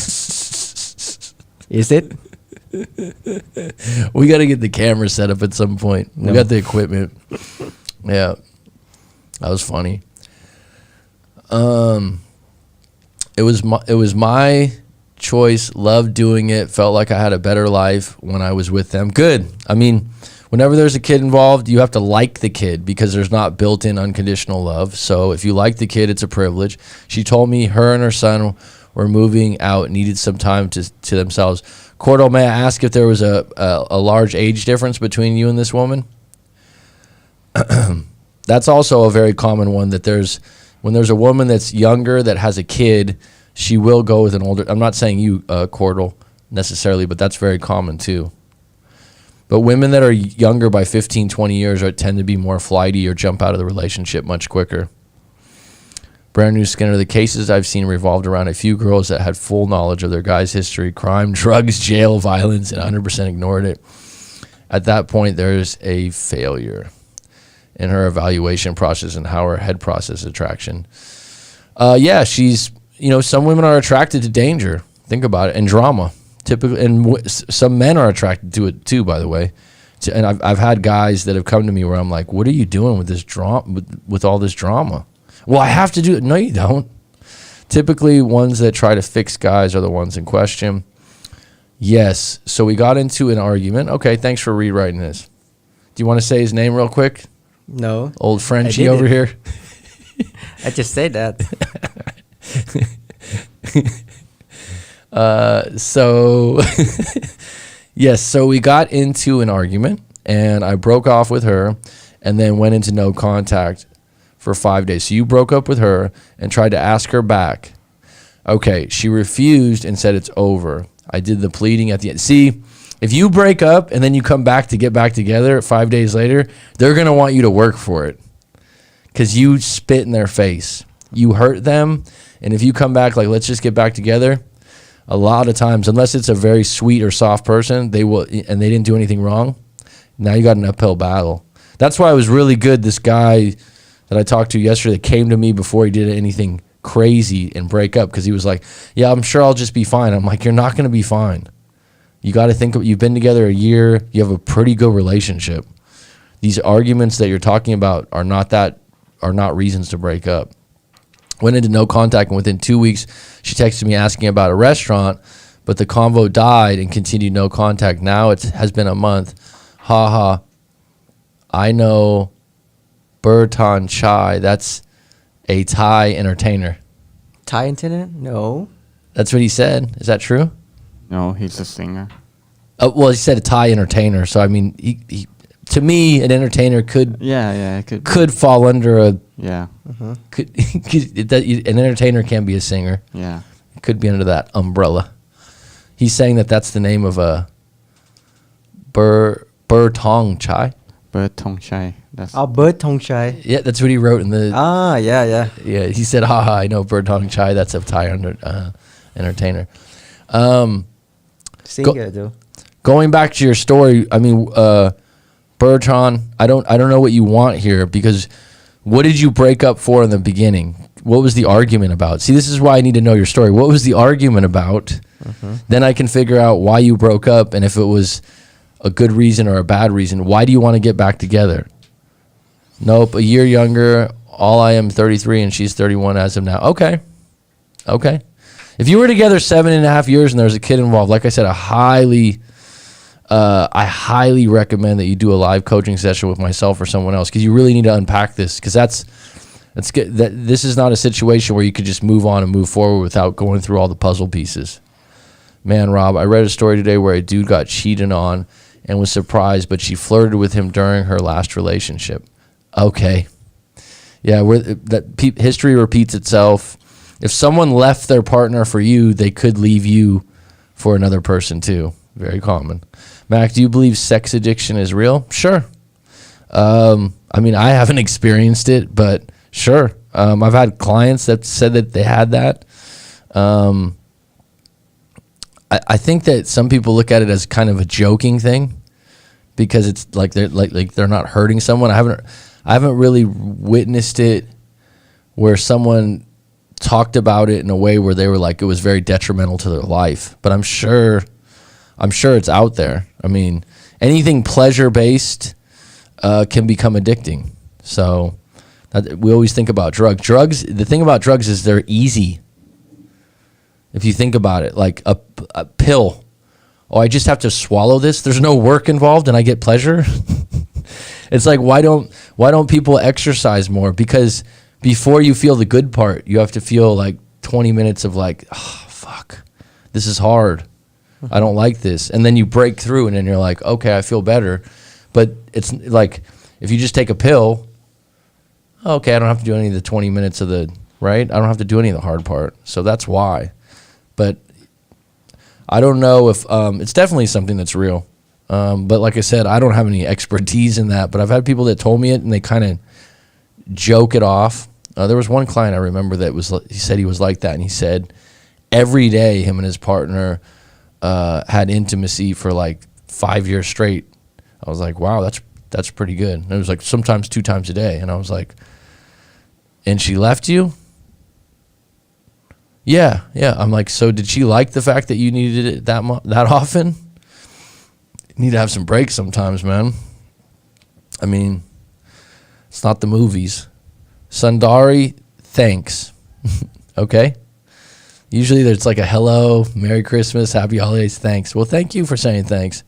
Is it? We got to get the camera set up at some point. No. We got the equipment. Yeah, that was funny. It was my choice. Loved doing it. Felt like I had a better life when I was with them. Good. I mean, whenever there's a kid involved, you have to like the kid because there's not built-in unconditional love. So if you like the kid, it's a privilege. She told me her and her son were moving out, needed some time to themselves. Cordo, may I ask if there was a large age difference between you and this woman? That's also a very common one, that when there's a woman that's younger that has a kid, she will go with an older. I'm not saying you, Cordell, necessarily, but that's very common too. But women that are younger by 15, 20 years tend to be more flighty or jump out of the relationship much quicker. Brand new Skinner, the cases I've seen revolved around a few girls that had full knowledge of their guy's history, crime, drugs, jail, violence, and 100% ignored it. At that point, there's a failure in her evaluation process and how her head process attraction. She's, some women are attracted to danger. Think about it. And drama. Typically, and some men are attracted to it too, by the way. And I've had guys that have come to me where I'm like, what are you doing with this drama, with all this drama? Well, I have to do it. No, you don't. Typically, ones that try to fix guys are the ones in question. Yes. So we got into an argument. Okay, thanks for rewriting this. Do you want to say his name real quick? No. Old Frenchie over here. I just said that. So Yes, so we got into an argument, and I broke off with her, and then went into no contact for 5 days. So you broke up with her and tried to ask her back. Okay, she refused and said it's over. I did the pleading at the end. See, if you break up and then you come back to get back together 5 days later, they're going to want you to work for it because you spit in their face. You hurt them, and if you come back like, let's just get back together, a lot of times, unless it's a very sweet or soft person, they will, and they didn't do anything wrong, now you got an uphill battle. That's why it was really good, this guy that I talked to yesterday came to me before he did anything crazy and break up, because he was like, yeah, I'm sure I'll just be fine. I'm like, you're not going to be fine. You got to think, you've been together a year, you have a pretty good relationship. These arguments that you're talking about are not reasons to break up. Went into no contact, and within 2 weeks she texted me asking about a restaurant, but the convo died and continued no contact. Now it has been a month. Haha. I know Burton Chai, that's a Thai entertainer. Thai internet? No. That's what he said. Is that true? No, he's a singer. Well, he said a Thai entertainer. So, I mean, he to me, an entertainer could It could fall under a... Yeah. An entertainer can be a singer. Yeah. It could be under that umbrella. He's saying that that's the name of a Burton Chai. Burton Chai. That's Albert Thongchai. Yeah, that's what he wrote in the... Yeah. Yeah, he said, haha, I know Burton Chai, that's a Thai entertainer. Singer though. Going back to your story, I mean, Bertrand, I don't know what you want here, because what did you break up for in the beginning? What was the argument about? See, this is why I need to know your story. What was the argument about? Then I can figure out why you broke up, and if it was a good reason or a bad reason. Why do you want to get back together? Nope, a year younger. All I am 33 and she's 31 as of now. Okay. If you were together 7.5 years and there's a kid involved, like I said, I highly recommend that you do a live coaching session with myself or someone else, because you really need to unpack this, because that's good. This is not a situation where you could just move on and move forward without going through all the puzzle pieces. Man, Rob, I read a story today where a dude got cheated on and was surprised, but she flirted with him during her last relationship. Okay. Yeah, history repeats itself. If someone left their partner for you, they could leave you for another person too. Very common. Mac, do you believe sex addiction is real? Sure. I mean, I haven't experienced it, but sure. I've had clients that said that they had that. I think that some people look at it as kind of a joking thing, because it's like they're not hurting someone. I haven't really witnessed it where someone talked about it in a way where they were like, it was very detrimental to their life. But I'm sure it's out there. I mean, anything pleasure based can become addicting. So we always think about drugs. The thing about drugs is they're easy. If you think about it, like a pill. Oh, I just have to swallow this. There's no work involved and I get pleasure. It's like, why don't people exercise more? Because before you feel the good part, you have to feel like 20 minutes of like, oh, fuck, this is hard. I don't like this. And then you break through and then you're like, okay, I feel better. But it's like, if you just take a pill, okay, I don't have to do any of the 20 minutes of the, right? I don't have to do any of the hard part. So that's why. But I don't know if, it's definitely something that's real. But like I said, I don't have any expertise in that, but I've had people that told me it and they kind of joke it off. There was one client I remember that he said he was like that, and he said every day him and his partner had intimacy for like 5 years straight. I was like, wow, that's pretty good. And it was like sometimes 2 times a day. And I was like, and she left you? Yeah. I'm like, so did she like the fact that you needed it that often? You need to have some breaks sometimes, man. I mean, it's not the movies. Sundari, thanks. Okay? Usually there's like a hello, Merry Christmas, Happy Holidays, thanks. Well, thank you for saying thanks.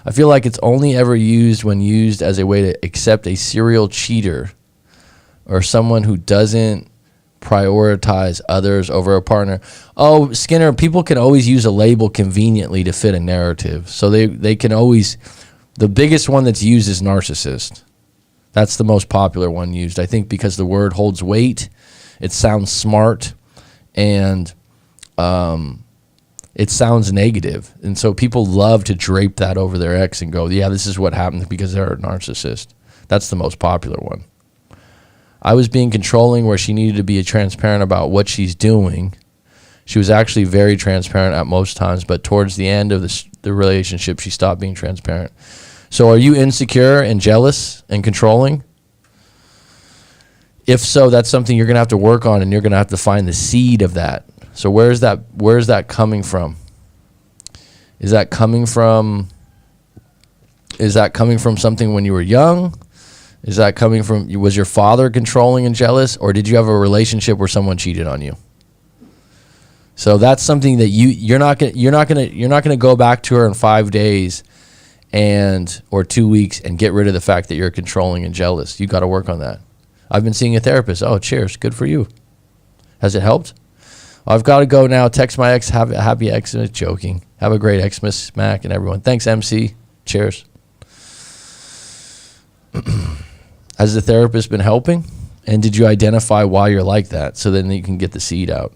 I feel like it's only ever used when used as a way to accept a serial cheater or someone who doesn't prioritize others over a partner. Oh, Skinner, people can always use a label conveniently to fit a narrative. So they can always, the biggest one that's used is narcissist. That's the most popular one used, I think, because the word holds weight, it sounds smart, and it sounds negative. And so people love to drape that over their ex and go, yeah, this is what happened because they're a narcissist. That's the most popular one. I was being controlling where she needed to be transparent about what she's doing. She was actually very transparent at most times, but towards the end of the relationship, she stopped being transparent. So are you insecure and jealous and controlling? If so, that's something you're going to have to work on, and you're going to have to find the seed of that. So where's that coming from? Is that coming from something when you were young? Is that coming from, was your father controlling and jealous, or did you have a relationship where someone cheated on you? So that's something that you're not gonna go back to her in 5 days or 2 weeks and get rid of the fact that you're controlling and jealous. You got to work on that. I've been seeing a therapist. Oh, cheers, good for you. Has it helped? I've got to go now. Text my ex, have a happy Xmas. Joking. Have a great Xmas, Mac, and everyone. Thanks, MC. Cheers. Has the therapist been helping? And did you identify why you're like that? So then you can get the seed out.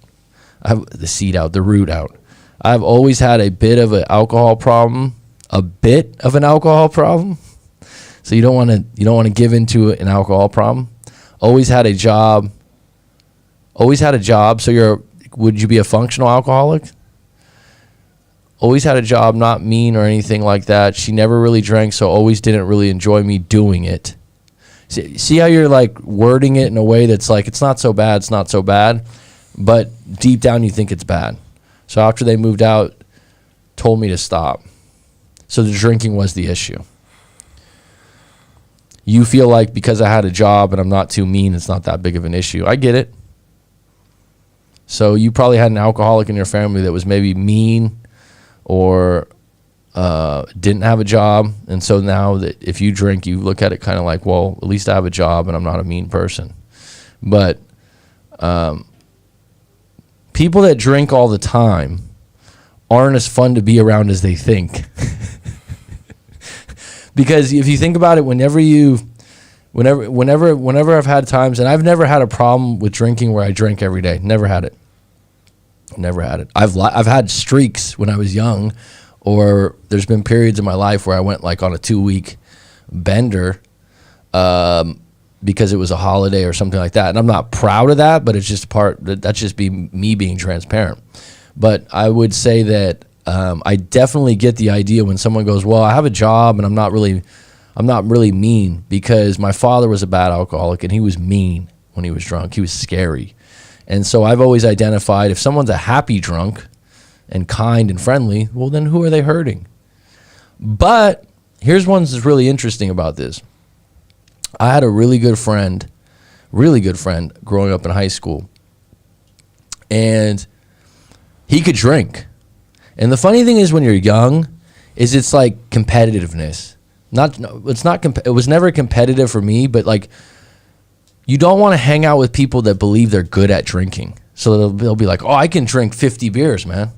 The root out. I've always had a bit of an alcohol problem. So you don't want to give into an alcohol problem. Always had a job. So would you be a functional alcoholic? Always had a job, not mean or anything like that. She never really drank, so always didn't really enjoy me doing it. See how you're like wording it in a way that's like, it's not so bad, but deep down you think it's bad. So after they moved out, told me to stop. So the drinking was the issue. You feel like because I had a job and I'm not too mean, it's not that big of an issue. I get it. So you probably had an alcoholic in your family that was maybe mean or didn't have a job. And so now that if you drink, you look at it kind of like, well, at least I have a job and I'm not a mean person. But people that drink all the time aren't as fun to be around as they think. Because if you think about it, whenever I've had times, and I've never had a problem with drinking where I drink every day. Never had it. I've had streaks when I was young, or there's been periods in my life where I went like on a 2-week bender because it was a holiday or something like that. And I'm not proud of that, but it's just that's just me being transparent. But I would say that I definitely get the idea when someone goes, well, I have a job and I'm not really mean, because my father was a bad alcoholic and he was mean when he was drunk. He was scary. And so I've always identified if someone's a happy drunk and kind and friendly, well, then who are they hurting? But here's one that's really interesting about this. I had a really good friend growing up in high school, and he could drink. And the funny thing is when you're young is it's like competitiveness. It was never competitive for me, but like you don't want to hang out with people that believe they're good at drinking. So they'll be like, oh, I can drink 50 beers, man.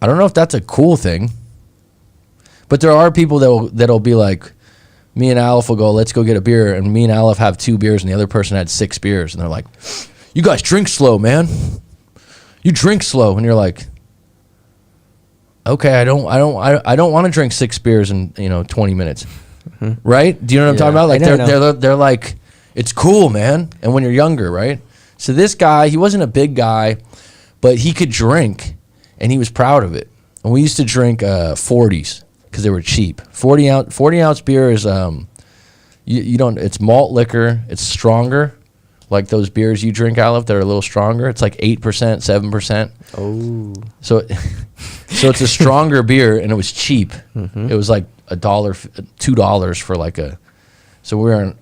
I don't know if that's a cool thing, but there are people that'll be like, me and Aleph will go, let's go get a beer, and me and Aleph have 2 beers, and the other person had 6 beers, and they're like, you guys drink slow, man. You drink slow, and you're like, okay, I don't want to drink 6 beers in 20 minutes, right? Do you know what I'm talking about? Like they're like, it's cool, man. And when you're younger, right? So this guy, he wasn't a big guy, but he could drink, and he was proud of it. And we used to drink 40s because they were cheap. 40 ounce beer is it's malt liquor. It's stronger. Like those beers you drink, Aleph, that are a little stronger. It's like 8%, 7%. Oh. So it's a stronger beer, and it was cheap. Mm-hmm. It was like $1, $2 for like a. So we were on.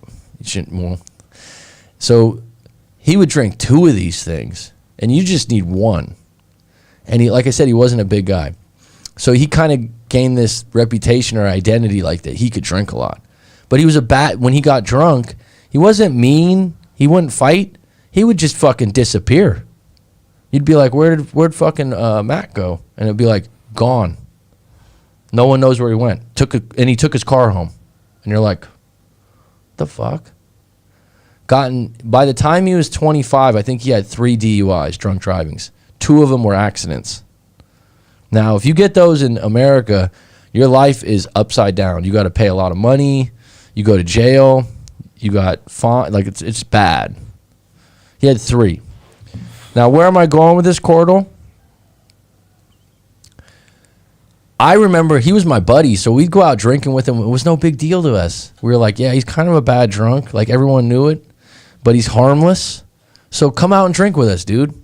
So he would drink 2 of these things, and you just need 1. And he, like I said, he wasn't a big guy, so he kind of gained this reputation or identity like that he could drink a lot. But he was when he got drunk, he wasn't mean. He wouldn't fight. He would just fucking disappear. You'd be like, where'd fucking Matt go? And it'd be like, gone. No one knows where he went. And he took his car home. And you're like, the fuck? By the time he was 25, I think he had 3 DUIs, drunk drivings. 2 of them were accidents. Now, if you get those in America, your life is upside down. You got to pay a lot of money. You go to jail. You got fine. Like, it's bad. He had 3. Now, where am I going with this, Cordell? I remember he was my buddy, so we'd go out drinking with him. It was no big deal to us. We were like, yeah, he's kind of a bad drunk. Like, everyone knew it, but he's harmless. So come out and drink with us, dude,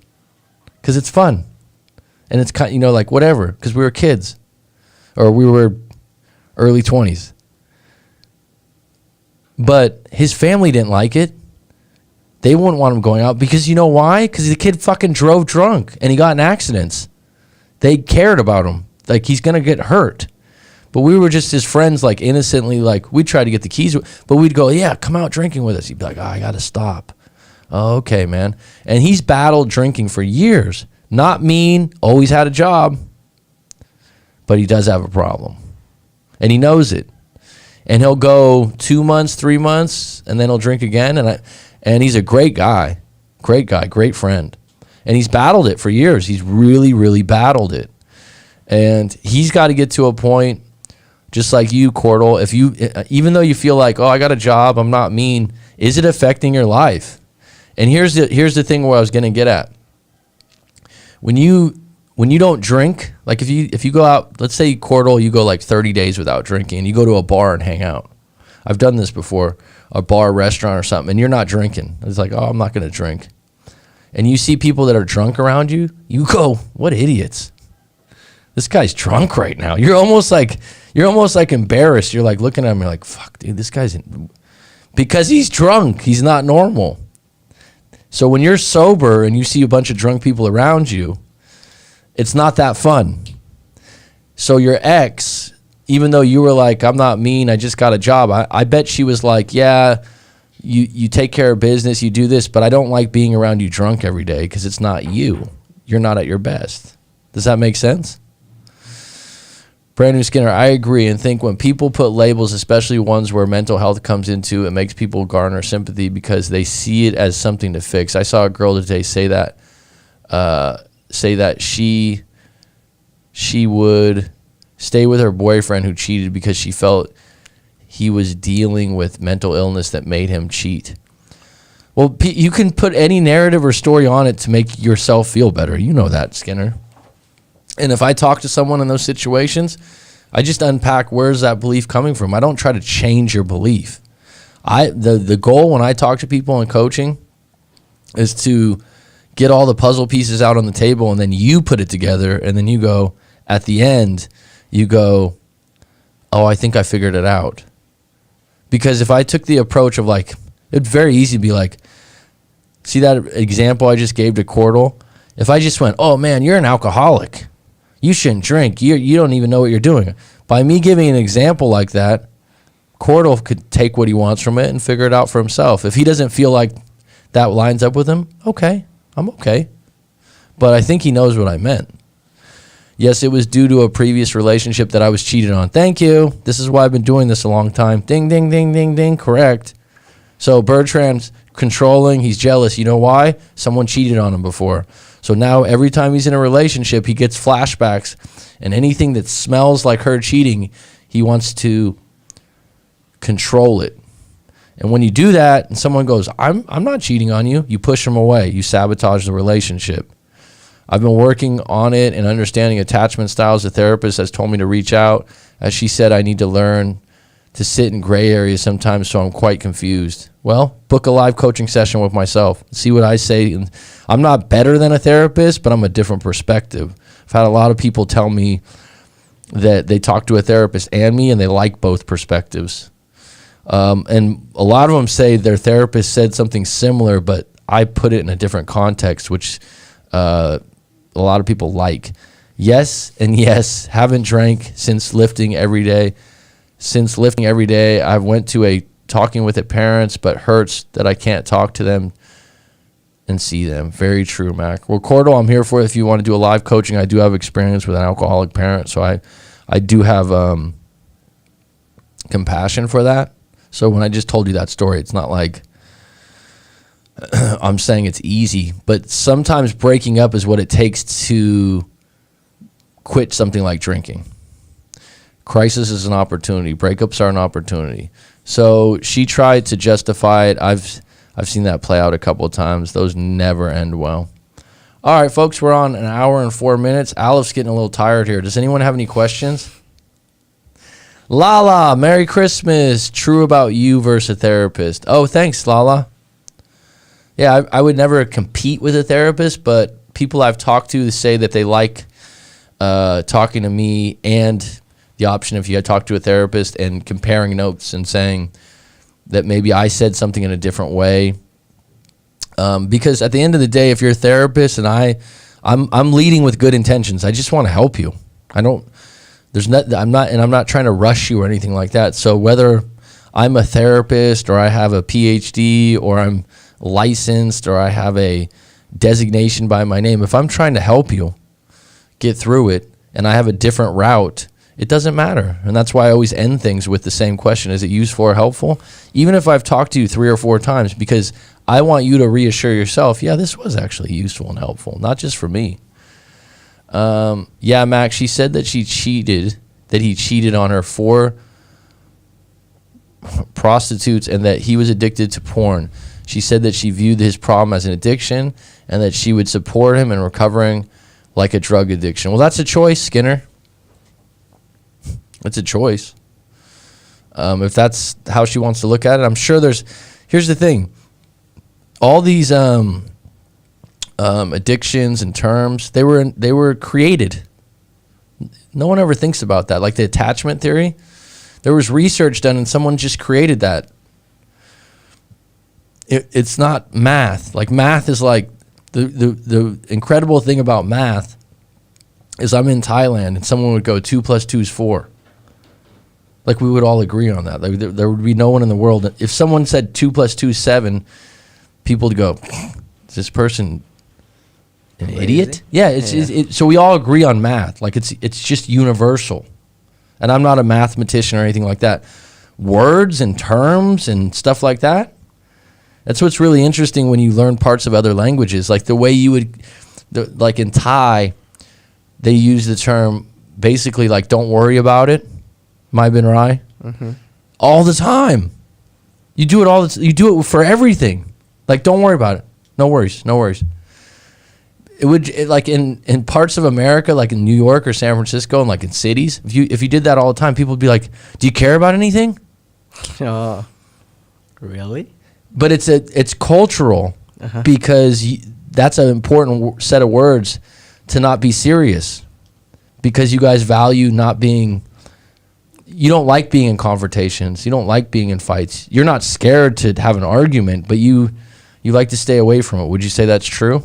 because it's fun. And it's kind, like whatever, because we were kids, or we were early 20s. But his family didn't like it. They wouldn't want him going out because you know why? Because the kid fucking drove drunk and he got in accidents. They cared about him. Like, he's going to get hurt. But we were just his friends, like, innocently, like, we'd try to get the keys. But we'd go, yeah, come out drinking with us. He'd be like, I got to stop. Oh, okay, man. And he's battled drinking for years. Not mean, always had a job. But he does have a problem. And he knows it. And he'll go 2 months, 3 months, and then he'll drink again. And he's a great guy, great friend. And he's battled it for years. He's really, really battled it. And he's got to get to a point, just like you, Cordell, even though you feel like, oh, I got a job, I'm not mean, is it affecting your life? And here's the thing where I was going to get at. When you don't drink, like if you go out, let's say, Cordell, you go like 30 days without drinking, and you go to a bar and hang out. I've done this before, a bar, restaurant or something, and you're not drinking. It's like, oh, I'm not going to drink. And you see people that are drunk around you, you go, what idiots. This guy's drunk right now. You're almost like embarrassed. You're like looking at him, you're like, fuck, dude, this guy's because he's drunk. He's not normal. So when you're sober and you see a bunch of drunk people around you, it's not that fun. So your ex, even though you were like, I'm not mean, I just got a job, I bet she was like, yeah, you take care of business, you do this, but I don't like being around you drunk every day because it's not you. You're not at your best. Does that make sense? Brandon Skinner, I agree and think when people put labels, especially ones where mental health comes into, it makes people garner sympathy because they see it as something to fix. I saw a girl today say that she would stay with her boyfriend who cheated because she felt he was dealing with mental illness that made him cheat. Well, you can put any narrative or story on it to make yourself feel better. You know that, Skinner. And if I talk to someone in those situations, I just unpack where's that belief coming from. I don't try to change your belief. The goal when I talk to people in coaching is to get all the puzzle pieces out on the table, and then you put it together, and then you go, at the end, you go, oh, I think I figured it out. Because if I took the approach of like, it's very easy to be like, see that example I just gave to Cordell? If I just went, oh man, you're an alcoholic. You shouldn't drink. You don't even know what you're doing. By me giving an example like that, Cordell could take what he wants from it and figure it out for himself. If he doesn't feel like that lines up with him, okay, I'm okay. But I think he knows what I meant. Yes, it was due to a previous relationship that I was cheated on. Thank you. This is why I've been doing this a long time. Ding, ding, ding, ding, ding. Correct. So Bertrand's controlling. He's jealous. You know why? Someone cheated on him before. So now every time he's in a relationship, he gets flashbacks, and anything that smells like her cheating, he wants to control it. And when you do that and someone goes, I'm not cheating on you, you push them away. You sabotage the relationship. I've been working on it and understanding attachment styles. The therapist has told me to reach out. As she said, I need to learn to sit in gray areas sometimes, so I'm quite confused. Well, book a live coaching session with myself. See what I say. And I'm not better than a therapist, but I'm a different perspective. I've had a lot of people tell me that they talk to a therapist and me, and they like both perspectives. And a lot of them say their therapist said something similar, but I put it in a different context, which a lot of people like. Yes and yes, haven't drank since lifting every day. I've went to a talking with their parents, but hurts that I can't talk to them and see them. Very true, Mac. Well, Cordell, I'm here for it. If you want to do a live coaching, I do have experience with an alcoholic parent, so I do have compassion for that. So when I just told you that story, it's not like I'm saying it's easy, but sometimes breaking up is what it takes to quit something like drinking. Crisis is an opportunity. Breakups are an opportunity. So she tried to justify it. I've seen that play out a couple of times. Those never end well. All right, folks, we're on an hour and 4 minutes. Alep's getting a little tired here. Does anyone have any questions? Lala, Merry Christmas. True about you versus a therapist. Oh, thanks, Lala. Yeah, I would never compete with a therapist, but people I've talked to say that they like talking to me, and the option if you talk to a therapist and comparing notes and saying that maybe I said something in a different way. Because at the end of the day, if you're a therapist and I'm leading with good intentions, I just want to help you. I'm not trying to rush you or anything like that. So whether I'm a therapist or I have a PhD or I'm licensed or I have a designation by my name, if I'm trying to help you get through it and I have a different route, it doesn't matter. And that's why I always end things with the same question. Is it useful or helpful? Even if I've talked to you 3 or 4 times, because I want you to reassure yourself, yeah, this was actually useful and helpful, not just for me. Yeah, Max, she said that he cheated on her 4 prostitutes and that he was addicted to porn. She said that she viewed his problem as an addiction and that she would support him in recovering like a drug addiction. Well, that's a choice, Skinner. It's a choice. If that's how she wants to look at it, I'm sure here's the thing. All these addictions and terms, they were created. No one ever thinks about that. Like the attachment theory, there was research done and someone just created that. It's not math. Like math is like the incredible thing about math is I'm in Thailand and someone would go 2 + 2 is 4. Like we would all agree on that. Like there would be no one in the world. If someone said 2 + 2 is 7, people would go, is this person an idiot? Yeah, so we all agree on math. Like it's just universal. And I'm not a mathematician or anything like that. Words and terms and stuff like that, that's what's really interesting when you learn parts of other languages. Like the way you would, like in Thai, they use the term basically like don't worry about it, Mai Bin Rai, all the time. You do it you do it for everything. Like don't worry about it. No worries. Like in parts of America, like in New York or San Francisco, and like in cities, if you did that all the time, people would be like, "Do you care about anything?" Oh, really? But it's cultural because that's an important set of words to not be serious, because you guys value not being. You don't like being in confrontations. You don't like being in fights. You're not scared to have an argument, but you like to stay away from it. Would you say that's true?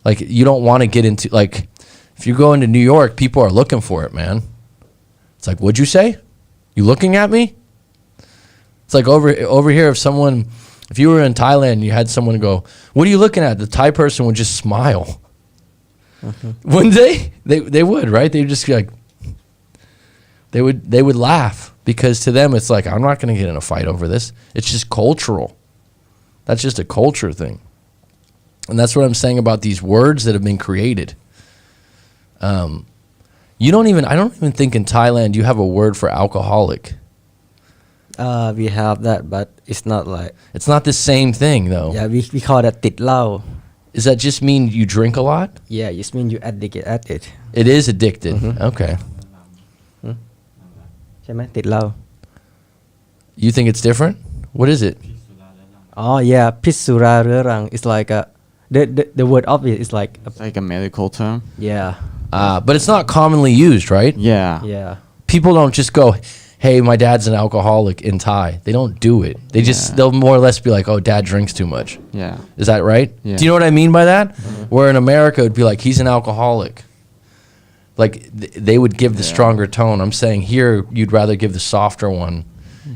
Like you don't want to get into, like if you go into New York, people are looking for it, man. It's like, what'd you say? You looking at me? It's like over here, if you were in Thailand and you had someone go, what are you looking at? The Thai person would just smile. Wouldn't they? They would, right? They'd just be like, they would laugh, because to them it's like, I'm not going to get in a fight over this. It's just cultural. That's just a culture thing. And that's what I'm saying about these words that have been created. I don't even think in Thailand you have a word for alcoholic. We have that, but it's not like. It's not the same thing, though. Yeah, we call that ติดเหล้า Does that just mean you drink a lot? Yeah, it just means you addicted at it. It is addicted. Okay. ใช่ไหมติดเหล้า You think it's different? What is it? Oh yeah, พิษสุราเรื้อรัง It's like the word of it is like It's like a medical term. Yeah. But it's not commonly used, right? Yeah. People don't just go, hey, my dad's an alcoholic in Thai. They don't do it. They'll more or less be like, oh, dad drinks too much. Yeah. Is that right? Yeah. Do you know what I mean by that? Where in America it would be like, he's an alcoholic. Like they would give the stronger tone. I'm saying here you'd rather give the softer one.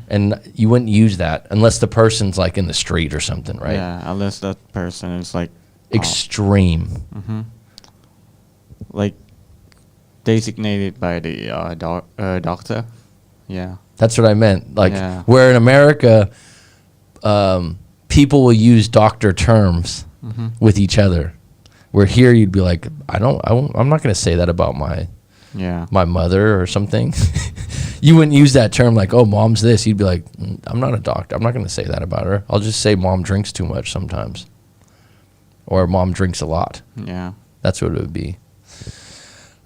And you wouldn't use that unless the person's like in the street or something, right? Yeah, unless that person is like Extreme. like designated by the doctor. Yeah. That's what I meant. Like Yeah. where in America, people will use doctor terms with each other. Where here you'd be like, I'm not going to say that about Yeah. my mother or something. You wouldn't use that term like, oh, mom's this. You'd be like, I'm not a doctor. I'm not going to say that about her. I'll just say mom drinks too much sometimes. Or mom drinks a lot. Yeah. That's what it would be.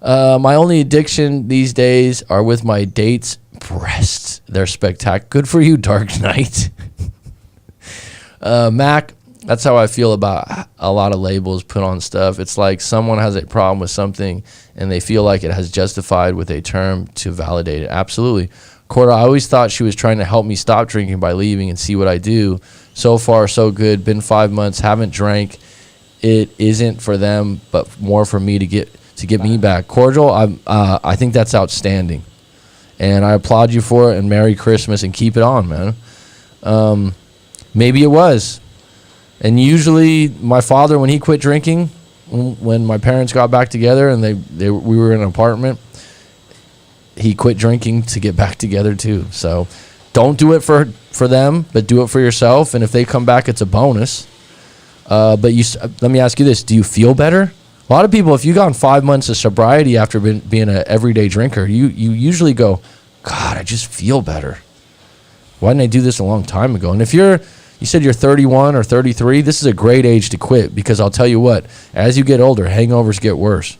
My only addiction these days are with my dates' breasts. They're spectacular. Good for you, Dark Knight. Mac, that's how I feel about a lot of labels put on stuff. It's like someone has a problem with something and they feel like it has justified with a term to validate it. Absolutely. Corda, I always thought she was trying to help me stop drinking by leaving and see what I do. So far, so good. Been 5 months, haven't drank. It isn't for them, but more for me to get me back. Cordial, I think that's outstanding. And I applaud you for it, and Merry Christmas, and keep it on, man. Maybe it was. And usually my father, when he quit drinking, when my parents got back together and we were in an apartment, he quit drinking to get back together too. So don't do it for them, but do it for yourself. And if they come back, it's a bonus. But let me ask you this. Do you feel better? A lot of people, if you've gone 5 months of sobriety after being an everyday drinker, you usually go, God, I just feel better. Why didn't I do this a long time ago? And if you said you're 31 or 33, this is a great age to quit, because I'll tell you what, as you get older, hangovers get worse.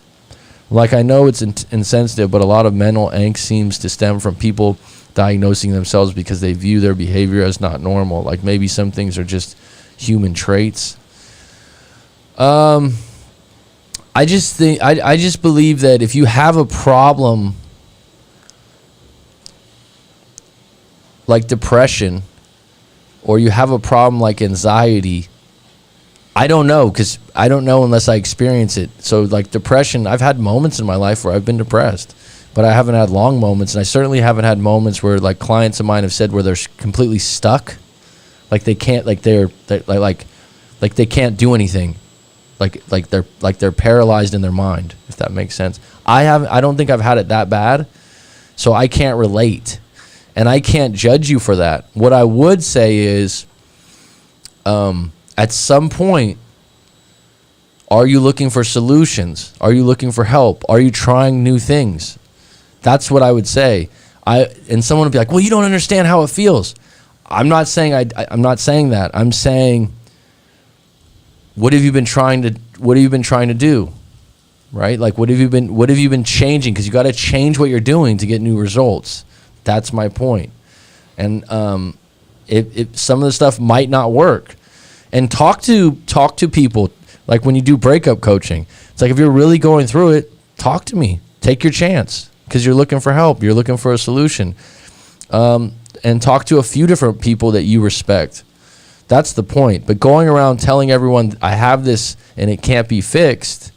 Like, I know it's insensitive, but a lot of mental angst seems to stem from people diagnosing themselves because they view their behavior as not normal. Like maybe some things are just human traits. I just believe that if you have a problem like depression, or you have a problem like anxiety, I don't know, because I don't know unless I experience it. So like depression, I've had moments in my life where I've been depressed, but I haven't had long moments. And I certainly haven't had moments where like clients of mine have said where they're completely stuck. Like they can't, like they can't do anything. Like they're paralyzed in their mind, if that makes sense. I don't think I've had it that bad, so I can't relate. And I can't judge you for that. What I would say is, at some point, are you looking for solutions? Are you looking for help? Are you trying new things? That's what I would say. And someone would be like, well, you don't understand how it feels. I'm not saying I'm not saying that. I'm saying, what have you been trying to do? Right? Like, what have you been changing? Because you got to change what you're doing to get new results. That's my point. And some of the stuff might not work. And talk to people. Like when you do breakup coaching, it's like, if you're really going through it, talk to me. Take your chance, because you're looking for help. You're looking for a solution. And talk to a few different people that you respect. That's the point. But going around telling everyone I have this and it can't be fixed,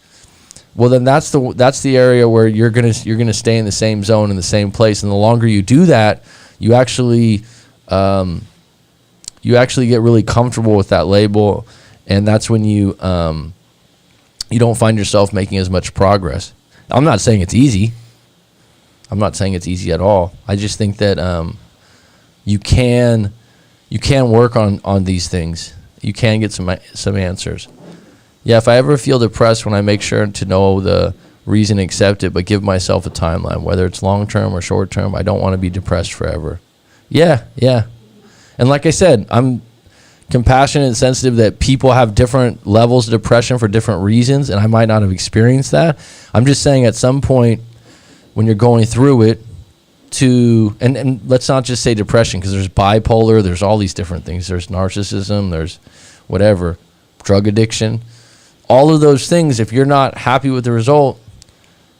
well, then that's the area where you're gonna stay in the same zone, in the same place. And the longer you do that, you actually get really comfortable with that label, and that's when you don't find yourself making as much progress. I'm not saying it's easy. I'm not saying it's easy at all. I just think that you can work on these things. You can get some answers. Yeah, if I ever feel depressed, when I make sure to know the reason, accept it, but give myself a timeline, whether it's long-term or short-term. I don't want to be depressed forever. Yeah. And like I said, I'm compassionate and sensitive that people have different levels of depression for different reasons, and I might not have experienced that. I'm just saying, at some point when you're going through it, and let's not just say depression, because there's bipolar, there's all these different things. There's narcissism, there's whatever, drug addiction. All of those things, if you're not happy with the result,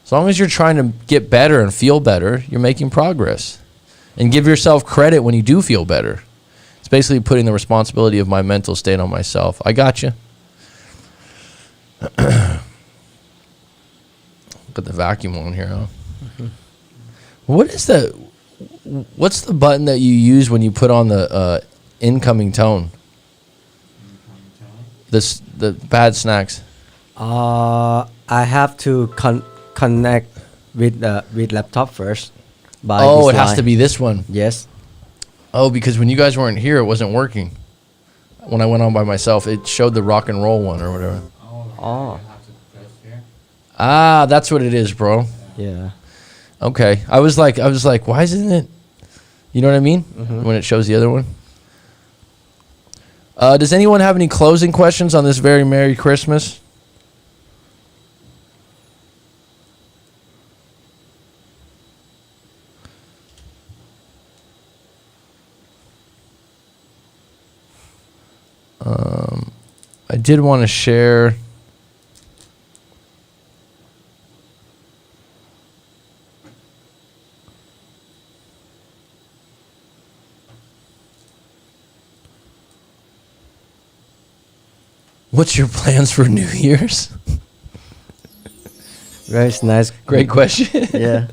as long as you're trying to get better and feel better, you're making progress. And give yourself credit when you do feel better. It's basically putting the responsibility of my mental state on myself. I got you. Put the vacuum on here, huh? Mm-hmm. What's the button that you use when you put on the incoming tone? The bad snacks. I have to connect with laptop first. By Oh, this it has line. to be this one. Yes. Oh, because when you guys weren't here, it wasn't working. When I went on by myself, it showed the rock and roll one or whatever. Oh. Ah, that's what it is, bro. Yeah. Okay. I was like, why isn't it? You know what I mean? When it shows the other one. Does anyone have any closing questions on this very Merry Christmas? I did want to share. What's your plans for New Year's? Very nice. Great question. Yeah.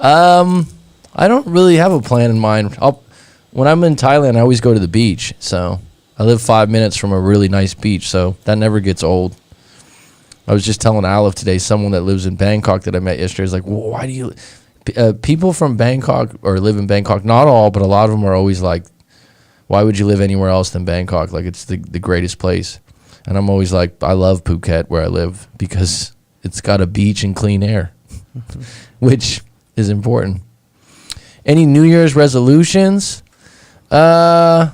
I don't really have a plan in mind. When I'm in Thailand, I always go to the beach. So I live 5 minutes from a really nice beach, so that never gets old. I was just telling Aleph today, someone that lives in Bangkok that I met yesterday is like, well, why do you... people from Bangkok or live in Bangkok, not all, but a lot of them are always like, why would you live anywhere else than Bangkok? Like, it's the greatest place. And I'm always like, I love Phuket where I live because it's got a beach and clean air, which is important. Any New Year's resolutions? Probably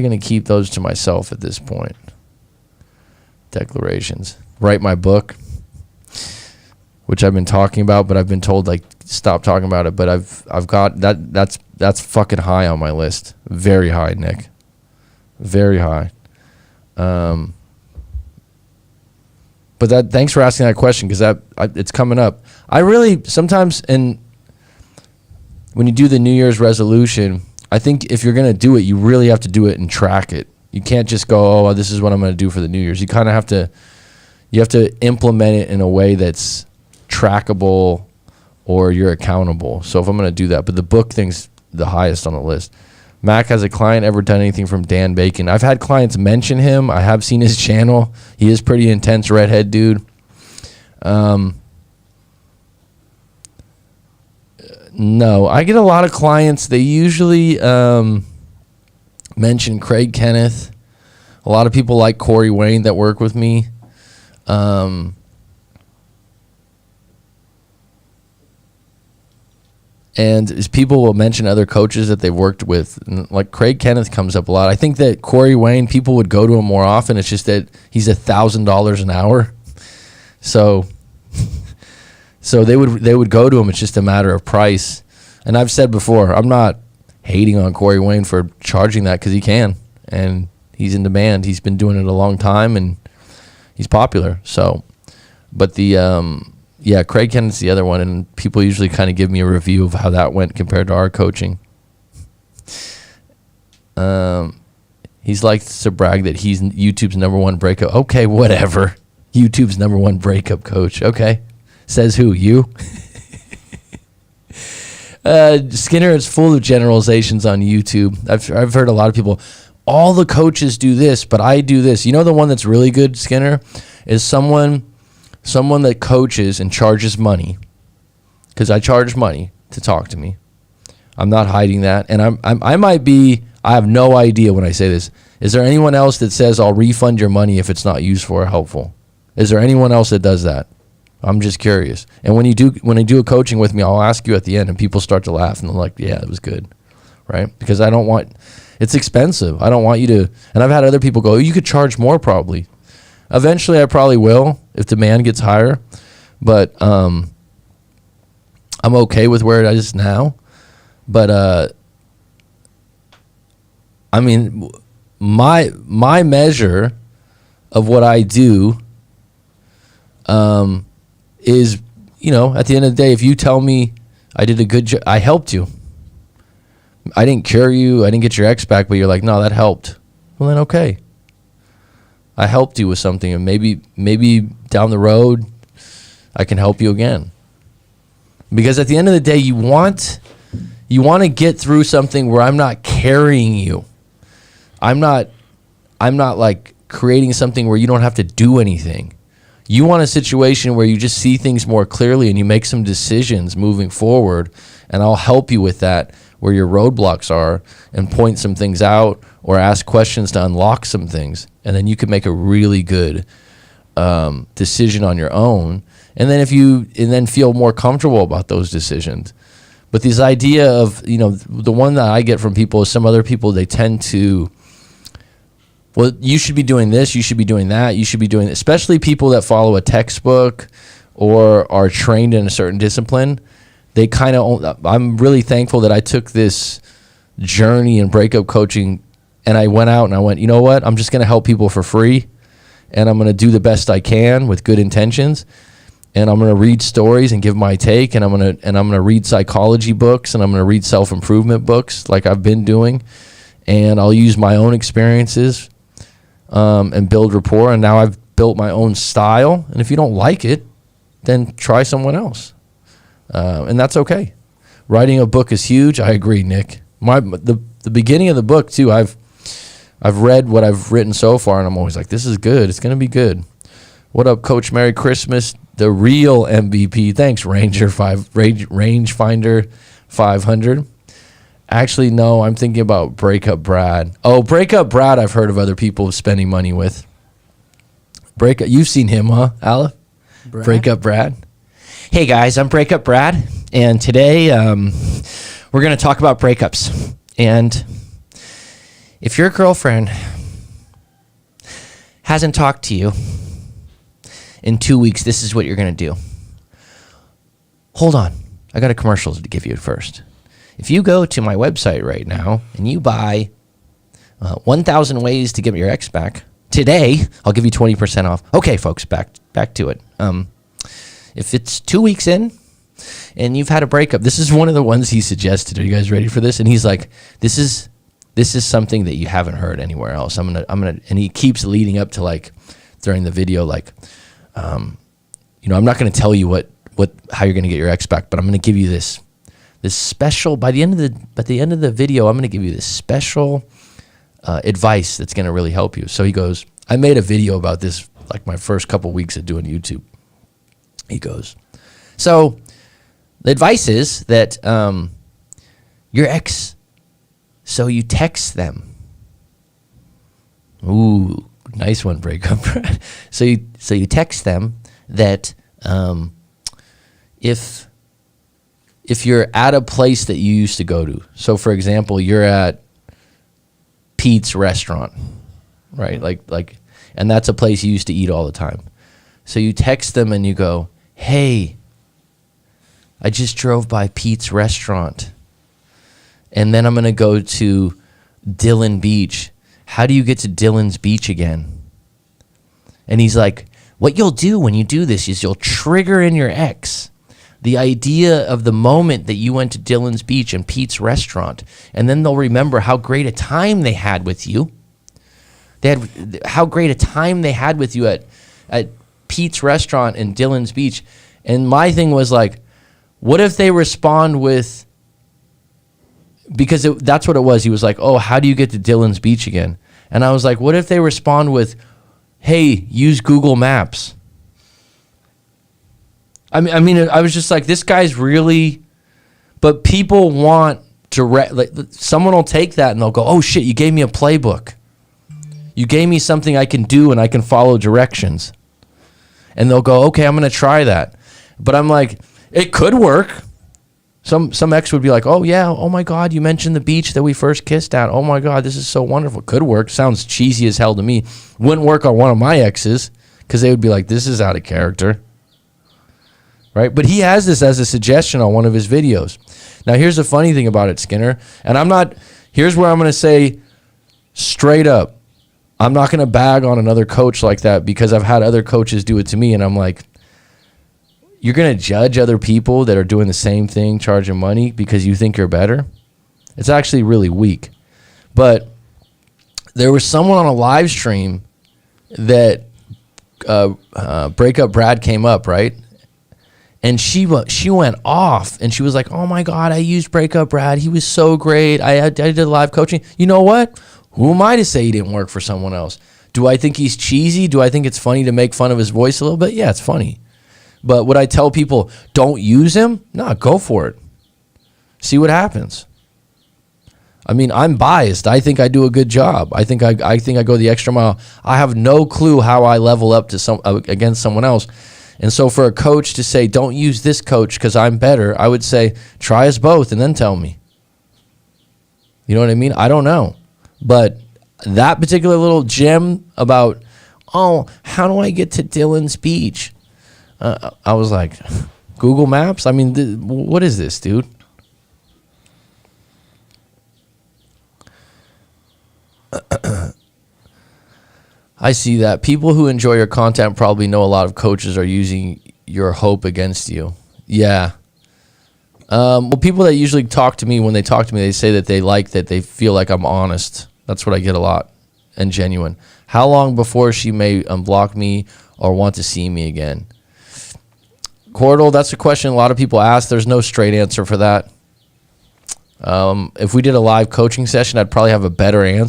going to keep those to myself at this point. Declarations. Write my book, which I've been talking about, but I've been told like stop talking about it. But I've got that's fucking high on my list. Very high, Nick. Very high. But thanks for asking that question because it's coming up. I really sometimes when you do the New Year's resolution, I think if you're gonna do it, you really have to do it and track it. You can't just go, oh, this is what I'm gonna do for the New Year's. You kind of have to implement it in a way that's trackable or you're accountable. So if I'm gonna do that, but the book thing's the highest on the list. Mac, has a client ever done anything from Dan Bacon? I've had clients mention him. I have seen his channel. He is pretty intense redhead dude. No, I get a lot of clients. They usually mention Craig Kenneth. A lot of people like Corey Wayne that work with me. And as people will mention other coaches that they've worked with, and like Craig Kenneth comes up a lot. I think that Corey Wayne, people would go to him more often. It's just that he's $1,000 an hour, so they would go to him. It's just a matter of price. And I've said before, I'm not hating on Corey Wayne for charging that because he can, and he's in demand. He's been doing it a long time, and he's popular. So, but yeah, Craig Kenneth's the other one, and people usually kind of give me a review of how that went compared to our coaching. He's likes to brag that he's YouTube's #1 breakup. Okay, whatever. YouTube's #1 breakup coach. Okay. Says who? You? Skinner is full of generalizations on YouTube. I've heard a lot of people, all the coaches do this, but I do this. You know the one that's really good, Skinner, is someone that coaches and charges money, because I charge money to talk to me. I'm not hiding that, and I have no idea when I say this. Is there anyone else that says I'll refund your money if it's not useful or helpful? Is there anyone else that does that? I'm just curious. And when I do a coaching with me, I'll ask you at the end, and people start to laugh, and they're like, "Yeah, it was good," right? Because I don't want, it's expensive. I don't want you to. And I've had other people go, "You could charge more, probably." Eventually, I probably will if demand gets higher, but I'm okay with where it is now. But I mean, my measure of what I do is, at the end of the day, if you tell me I did a good job, I helped you. I didn't cure you. I didn't get your ex back, but you're like, no, that helped. Well, then okay. I helped you with something, and maybe down the road I can help you again. Because at the end of the day, you want to get through something where I'm not carrying you. I'm not like creating something where you don't have to do anything. You want a situation where you just see things more clearly and you make some decisions moving forward, and I'll help you with that where your roadblocks are and point some things out or ask questions to unlock some things, and then you can make a really good decision on your own, and then feel more comfortable about those decisions. But this idea of, the one that I get from people is some other people, they tend to, well, you should be doing this, you should be doing that, you should be doing, especially people that follow a textbook or are trained in a certain discipline. They kind of, I'm really thankful that I took this journey in breakup coaching, and I went out and I went, you know what, I'm just going to help people for free, and I'm going to do the best I can with good intentions, and I'm going to read stories and give my take, and I'm going to read psychology books, and I'm going to read self-improvement books like I've been doing, and I'll use my own experiences and build rapport. And now I've built my own style, and if you don't like it, then try someone else. And that's okay. Writing a book is huge. I agree, Nick. The beginning of the book too, I've read what I've written so far, and I'm always like, this is good. It's going to be good. What up, Coach? Merry Christmas. The real MVP. Thanks, Rangefinder 500. Actually, no, I'm thinking about Breakup Brad. Oh, Breakup Brad, I've heard of other people spending money with. Breakup, you've seen him, huh, Aleph? Breakup Brad. Hey guys, I'm Breakup Brad, and today we're going to talk about breakups. And if your girlfriend hasn't talked to you in 2 weeks, this is what you're going to do. Hold on, I got a commercial to give you first. If you go to my website right now and you buy 1,000 ways to get your ex back, today I'll give you 20% off. Okay, folks, back to it. If it's 2 weeks in and you've had a breakup, this is one of the ones he suggested. Are you guys ready for this? And he's like, this is something that you haven't heard anywhere else. I'm gonna, and he keeps leading up to, like, during the video, like, I'm not gonna tell you how you're gonna get your ex back, but I'm gonna give you this special, by the end of the video, I'm gonna give you this special advice that's gonna really help you. So he goes, I made a video about this like my first couple weeks of doing YouTube. He goes, so the advice is that your ex, so you text them. Ooh, nice one, Breakup. So you text them that if you're at a place that you used to go to. So for example, you're at Pete's restaurant, right? Like, and that's a place you used to eat all the time. So you text them and you go, hey, I just drove by Pete's restaurant, and then I'm going to go to Dillon Beach. How do you get to Dillon's Beach again? And he's like, what you'll do when you do this is you'll trigger in your ex the idea of the moment that you went to Dillon's Beach and Pete's restaurant, and then they'll remember how great a time they had with you. How great a time they had with you at Pete's restaurant and Dillon's Beach. And my thing was like, what if they respond with, because that's what it was. He was like, oh, how do you get to Dillon's Beach again? And I was like, what if they respond with, hey, use Google Maps? I mean, I was just like, this guy's really, but people want direct, like, someone will take that and they'll go, oh shit, you gave me a playbook. You gave me something I can do and I can follow directions. And they'll go, okay, I'm going to try that. But I'm like, it could work. Some ex would be like, oh yeah, oh my God, you mentioned the beach that we first kissed at. Oh my God, this is so wonderful. Could work. Sounds cheesy as hell to me. Wouldn't work on one of my exes because they would be like, this is out of character. Right? But he has this as a suggestion on one of his videos. Now here's the funny thing about it, Skinner. And here's where I'm going to say straight up, I'm not going to bag on another coach like that because I've had other coaches do it to me, and I'm like, you're going to judge other people that are doing the same thing, charging money because you think you're better? It's actually really weak. But there was someone on a live stream that breakup Brad came up, right? And she went off, and she was like, "Oh my God, I used breakup Brad. He was so great. I did live coaching." You know what? Who am I to say he didn't work for someone else? Do I think he's cheesy? Do I think it's funny to make fun of his voice a little bit? Yeah, it's funny. But would I tell people don't use him? No, go for it. See what happens. I mean, I'm biased. I think I do a good job. I think I go the extra mile. I have no clue how I level up to against someone else. And so for a coach to say, don't use this coach because I'm better, I would say, try us both and then tell me. You know what I mean? I don't know. But that particular little gem about, oh, how do I get to Dylan's beach? I was like, Google Maps? I mean, what is this, dude? I see that. People who enjoy your content probably know a lot of coaches are using your hope against you. Yeah. Well, people that usually talk to me, when they talk to me, they say that they feel like I'm honest. That's what I get a lot, and genuine. How long before she may unblock me or want to see me again? Cordell, that's a question a lot of people ask. There's no straight answer for that. If we did a live coaching session, I'd probably have a better answer.